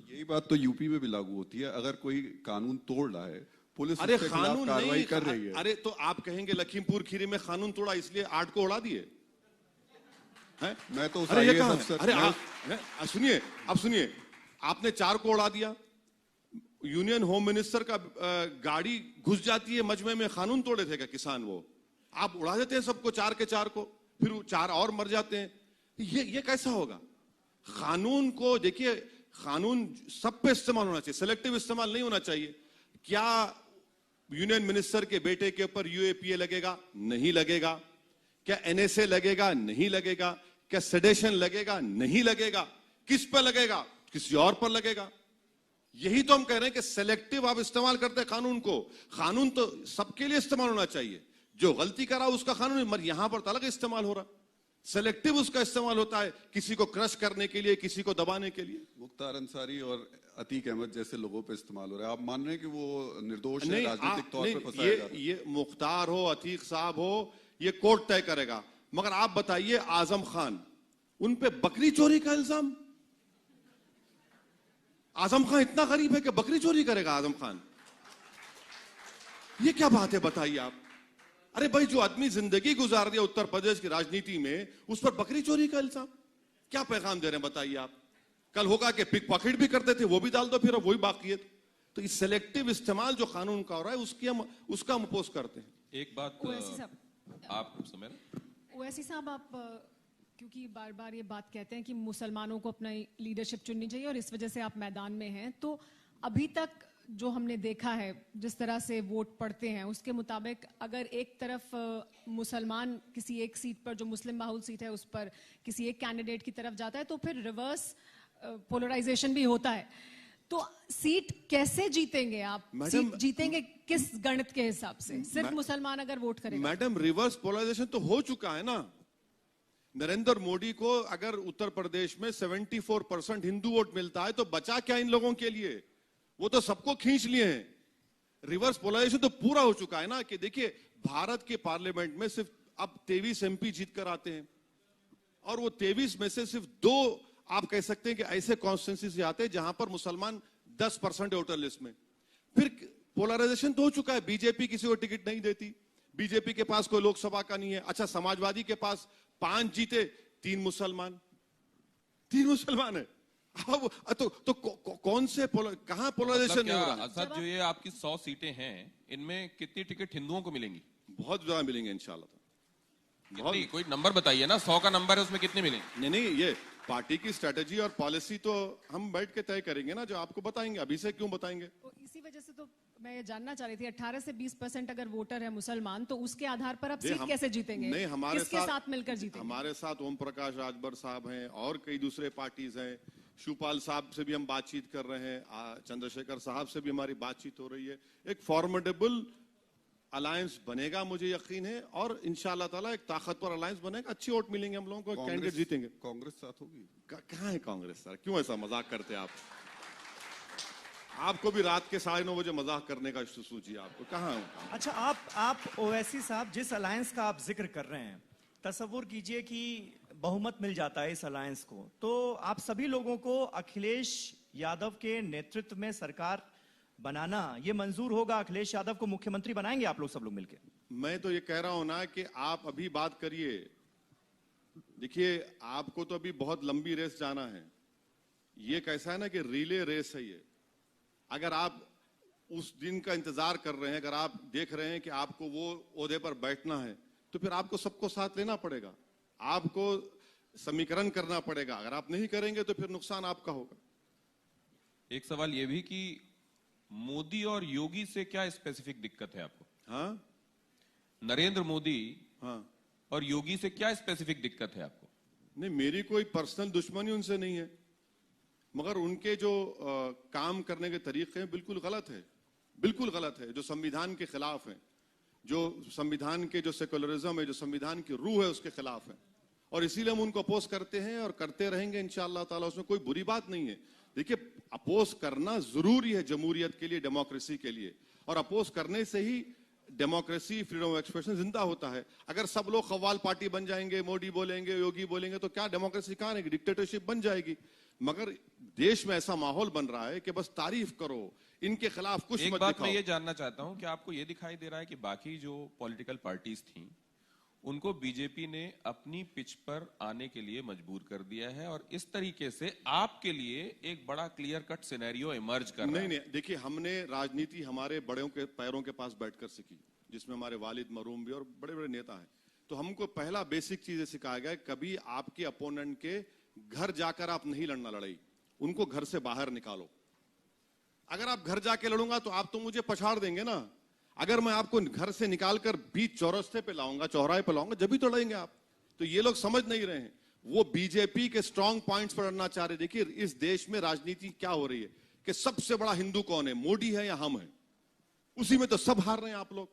यही बात तो यूपी में भी लागू होती है। अगर कोई कानून तोड़ रहा है, पुलिस अरे उसके खिलाफ कार्रवाई कर रही है। अरे तो आप कहेंगे लखीमपुर खीरी में कानून तोड़ा इसलिए 8 को उड़ा दिए हैं? मैं तो अरे ये कहां है? अरे सुनिए, अब सुनिए, आपने 4 को उड़ा दिया, यूनियन होम मिनिस्टर का गाड़ी घुस जाती है मजमे में, कानून तोड़े थे क्या किसान? वो आप उड़ा देते हैं सबको, 4 के 4 को, फिर 4 और मर जाते हैं। ये कैसा होगा? कानून को देखिए, कानून सब पे इस्तेमाल होना चाहिए, सिलेक्टिव इस्तेमाल नहीं होना चाहिए। क्या यूनियन मिनिस्टर के बेटे के ऊपर यूएपीए लगेगा? नहीं लगेगा। क्या एनएसए लगेगा? नहीं लगेगा। क्या सेडेशन लगेगा? नहीं लगेगा। किस पर लगेगा? किसी और पर लगेगा। यही तो हम कह रहे हैं कि सिलेक्टिव आप इस्तेमाल करते हैं कानून को। कानून तो सबके लिए इस्तेमाल होना चाहिए, जो गलती करा उसका कानून, मगर यहां पर तो अलग इस्तेमाल हो रहा, सिलेक्टिव उसका इस्तेमाल होता है, किसी को क्रश करने के लिए, किसी को दबाने के लिए। मुख्तार अंसारी और अतीक अहमद जैसे लोगों पे इस्तेमाल हो रहा है। आप मान रहे हैं कि वो निर्दोष है, राजनीतिक तौर पे फंसाया जा रहा है? ये मुख्तार हो, अतीक साहब हो, ये कोर्ट तय करेगा। मगर आप बताइए, आजम खान, उन पे बकरी चोरी का इल्जाम। आजम खान इतना गरीब है कि बकरी चोरी करेगा आजम खान? ये क्या बात है बताइए आप? अरे भाई, जो आदमी जिंदगी गुजार दिया उत्तर प्रदेश की राजनीति में, उस पर बकरी चोरी का इल्जाम? क्या पैगाम दे रहे हैं बताइए आप? कल होगा कि पिक पॉकेट भी करते थे, वो भी डाल दो, फिर अब वही बाकी है। तो इस सेलेक्टिव इस्तेमाल जो कानून का हो रहा है, उसका हम अपोज करते हैं। एक बात आप समझ, ओवैसी साहब, आप क्योंकि बार बार ये बात कहते हैं कि मुसलमानों को अपना लीडरशिप चुननी चाहिए और इस वजह से आप मैदान में हैं, तो अभी तक जो हमने देखा है, जिस तरह से वोट पड़ते हैं, उसके मुताबिक अगर एक तरफ मुसलमान किसी एक सीट पर, जो मुस्लिम बाहुल सीट है, उस पर किसी एक कैंडिडेट की तरफ जाता है, तो फिर रिवर्स पोलराइजेशन भी होता है। तो सीट कैसे जीतेंगे आप? सीट जीतेंगे किस गणित के हिसाब से? सिर्फ मुसलमान अगर वोट करेगा? मैडम, रिवर्स पोलराइजेशन तो हो चुका है ना। नरेंद्र मोदी को अगर उत्तर प्रदेश में 74% हिंदू वोट मिलता है, तो बचा क्या इन लोगों के लिए? वो तो सबको खींच लिए हैं। रिवर्स पोलराइजेशन तो पूरा हो चुका है ना। कि देखिए, भारत के पार्लियामेंट में सिर्फ अब 23 एमपी जीत कर आते हैं, और वो 23 में से सिर्फ 2 आप कह सकते हैं कि ऐसे कॉन्स्टिट्यूंसी से आते हैं जहां पर मुसलमान 10% वोटर लिस्ट में। फिर पोलराइजेशन तो हो चुका है। बीजेपी किसी को टिकट नहीं देती, बीजेपी के पास कोई लोकसभा का नहीं है। अच्छा, समाजवादी के पास 5 जीते, 3 मुसलमान है। अब तो कौन से कहां पोलराइजेशन नहीं हो रहा? असद, जो ये आपकी 100 सीटें हैं, इनमें कितनी टिकट हिंदुओं को मिलेंगी? बहुत ज्यादा मिलेंगे इंशाल्लाह। कोई नंबर बताइए ना, 100 का नंबर है, उसमें कितने मिलेंगे? नहीं, ये पार्टी की स्ट्रेटेजी और पॉलिसी तो हम बैठ के तय करेंगे ना, जो आपको बताएंगे। अभी से क्यों बताएंगे? तो इसी वजह से तो मैं ये जानना चाह रही थी, 18 से 20% अगर वोटर है मुसलमान, तो उसके आधार पर आप सीट कैसे जीतेंगे? नहीं, हमारे किसके साथ मिलकर जीतेंगे? हमारे साथ ओम प्रकाश राजभर साहब हैं और कई दूसरे पार्टीज हैं। शिवपाल साहब से भी हम बातचीत कर रहे हैं, चंद्रशेखर साहब से भी हमारी बातचीत हो रही है। एक फॉर्मेडेबल अलायंस बनेगा, मुझे यकीन है, और इंशाअल्लाह ताला एक ताकतवर अलायंस बनेगा। अच्छी वोट मिलेंगे हम लोगों को, कैंडिडेट जीतेंगे। कांग्रेस साथ होगी? कहाँ है कांग्रेस सर? क्यों ऐसा मजाक करते हैं आप? आपको भी रात के 9:30 बजे मजाक करने का सूझिए, आपको कहाँ है? अच्छा, आप ओवैसी साहब जिस अलायंस का आप जिक्र कर रहे हैं, तसव्वुर कीजिए कि बहुमत मिल जाता है इस अलायंस को, तो आप सभी लोगों को अखिलेश यादव के नेतृत्व में सरकार बनाना ये मंजूर होगा? अखिलेश यादव को मुख्यमंत्री बनाएंगे आप लोग, सब लोग मिलकर? मैं तो ये कह रहा हूं ना कि आप अभी बात करिए। देखिए, आपको तो अभी बहुत लंबी रेस जाना है। ये कैसा है ना कि रिले रेस है ये। अगर आप उस दिन का इंतजार कर रहे हैं, अगर आप देख रहे हैं कि आपको वो ओहदे पर बैठना है, तो फिर आपको सबको साथ लेना पड़ेगा, आपको समीकरण करना पड़ेगा। अगर आप नहीं करेंगे तो फिर नुकसान आपका होगा। एक सवाल यह भी कि मोदी और योगी से क्या स्पेसिफिक दिक्कत है आपको? हाँ, नरेंद्र मोदी हाँ, और योगी से क्या स्पेसिफिक दिक्कत है आपको? नहीं, मेरी कोई पर्सनल दुश्मनी उनसे नहीं है, मगर उनके जो काम करने के तरीके हैं बिल्कुल गलत है, बिल्कुल गलत है, जो संविधान के खिलाफ है, जो संविधान के जो सेकुलरिज्म है, जो संविधान की रूह है, उसके खिलाफ है। और इसीलिए हम उनको अपोज करते हैं और करते रहेंगे इंशाअल्लाह ताला। उसमें कोई बुरी बात नहीं है। देखिए, अपोज करना जरूरी है जमहूरियत के लिए, डेमोक्रेसी के लिए, और अपोज करने से ही डेमोक्रेसी, फ्रीडम ऑफ एक्सप्रेशन जिंदा होता है। अगर सब लोग खवाल पार्टी बन जाएंगे, मोदी बोलेंगे, योगी बोलेंगे, तो क्या डेमोक्रेसी कहां रहेगी? डिक्टेटरशिप बन जाएगी। मगर देश में ऐसा माहौल बन रहा है कि बस तारीफ करो, इनके खिलाफ कुछ एक मत बात दिखाओ। मैं ये जानना चाहता हूं कि आपको ये दिखाई दे रहा है कि बाकी जो पॉलिटिकल पार्टीज थी उनको बीजेपी ने अपनी पिच पर आने के लिए मजबूर कर दिया है, और इस तरीके से आपके लिए एक बड़ा क्लियर कट सिनेरियो इमर्ज कर रहा है। नहीं, देखिए, हमने राजनीति हमारे बड़ों के पैरों के पास बैठकर सीखी, जिसमें हमारे वालिद मरूम भी और बड़े बड़े नेता हैं। तो हमको पहला बेसिक चीज सिखाया गया, कभी आपके अपोनेंट के घर जाकर आप नहीं लड़ना लड़ाई, उनको घर से बाहर निकालो। अगर आप घर जाके लड़ूंगा तो आप तो मुझे पछाड़ देंगे ना। अगर मैं आपको घर से निकालकर बीच चौरस्ते पे लाऊंगा, चौराहे पे लाऊंगा, जब भी तो लड़ेंगे आप। तो ये लोग समझ नहीं रहे हैं, वो बीजेपी के स्ट्रांग पॉइंट्स पर लड़ना चाह रहे। देखिए, इस देश में राजनीति क्या हो रही है कि सबसे बड़ा हिंदू कौन है, मोदी है या हम हैं? उसी में तो सब हार रहे हैं आप लोग।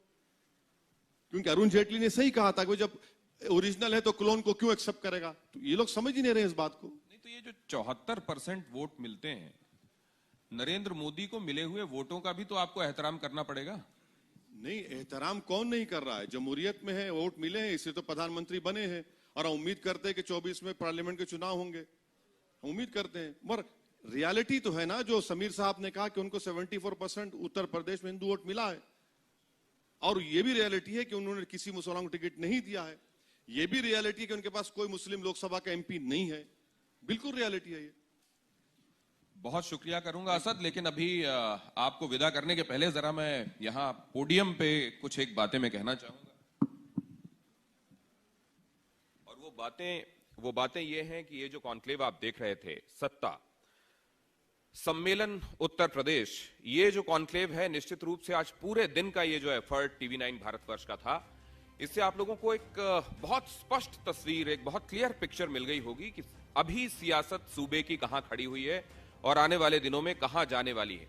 क्योंकि अरुण जेटली ने सही कहा था कि जब ओरिजिनल है तो क्लोन को क्यों एक्सेप्ट करेगा? तो ये लोग समझ ही नहीं रहे इस बात को। नहीं, तो ये जो 74% वोट मिलते हैं, नरेंद्र मोदी को मिले हुए वोटों का भी तो आपको एहतराम करना पड़ेगा। नहीं, एहतराम कौन नहीं कर रहा है? जमहूरियत में है, वोट मिले हैं, इससे तो प्रधानमंत्री बने हैं, और हम उम्मीद करते हैं कि 24 में पार्लियामेंट के चुनाव होंगे, हम उम्मीद करते हैं। मगर रियलिटी तो है ना, जो समीर साहब ने कहा कि उनको 74% उत्तर प्रदेश में हिंदू वोट मिला है, और ये भी रियलिटी है कि उन्होंने किसी मुसलमान को टिकट नहीं दिया है। ये भी रियलिटी है कि उनके पास कोई मुस्लिम लोकसभा का एमपी नहीं है। बिल्कुल रियलिटी है ये। बहुत शुक्रिया करूंगा असद, लेकिन अभी आपको विदा करने के पहले जरा मैं यहां पोडियम पे कुछ एक बातें मैं कहना चाहूंगा। और वो बातें ये हैं कि ये जो कॉन्क्लेव आप देख रहे थे, सत्ता सम्मेलन उत्तर प्रदेश, ये जो कॉन्क्लेव है, निश्चित रूप से आज पूरे दिन का ये जो एफर्ट TV9 भारतवर्ष का था, इससे आप लोगों को एक बहुत स्पष्ट तस्वीर, एक बहुत क्लियर पिक्चर मिल गई होगी कि अभी सियासत सूबे की कहां खड़ी हुई है और आने वाले दिनों में कहां जाने वाली है।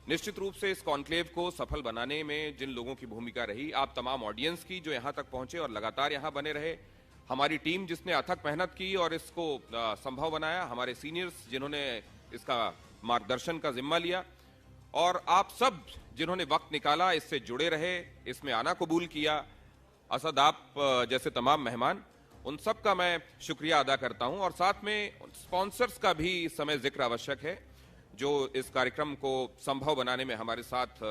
निश्चित रूप से इस कॉन्क्लेव को सफल बनाने में जिन लोगों की भूमिका रही, आप तमाम ऑडियंस की जो यहां तक पहुंचे और लगातार यहां बने रहे, हमारी टीम जिसने अथक मेहनत की और इसको संभव बनाया, हमारे सीनियर्स जिन्होंने इसका मार्गदर्शन का जिम्मा लिया, और आप सब जिन्होंने वक्त निकाला, इससे जुड़े रहे, इसमें आना कबूल किया, असद आप जैसे तमाम मेहमान, उन सब का मैं शुक्रिया अदा करता हूं। और साथ में स्पॉन्सर्स का भी इस समय जिक्र आवश्यक है, जो इस कार्यक्रम को संभव बनाने में हमारे साथ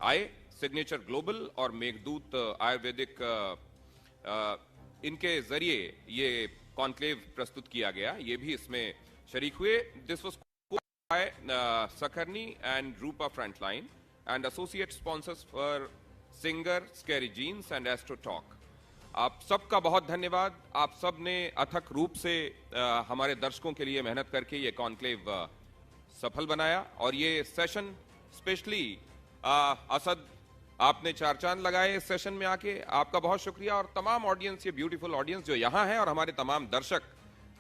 आए। सिग्नेचर ग्लोबल और मेघदूत आयुर्वेदिक, इनके जरिए ये कॉन्क्लेव प्रस्तुत किया गया, ये भी इसमें शरीक हुए। दिस वाज बाय सकरनी and Rupa Frontline and associate sponsors for singer, scary jeans and Astro Talk. आप सबका बहुत धन्यवाद। आप सब ने अथक रूप से हमारे दर्शकों के लिए मेहनत करके ये कॉन्क्लेव सफल बनाया, और ये सेशन स्पेशली असद, आपने 4 चांद लगाए इस सेशन में आके, आपका बहुत शुक्रिया। और तमाम ऑडियंस, ये ब्यूटीफुल ऑडियंस जो यहाँ है, और हमारे तमाम दर्शक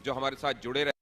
जो हमारे साथ जुड़े रहे।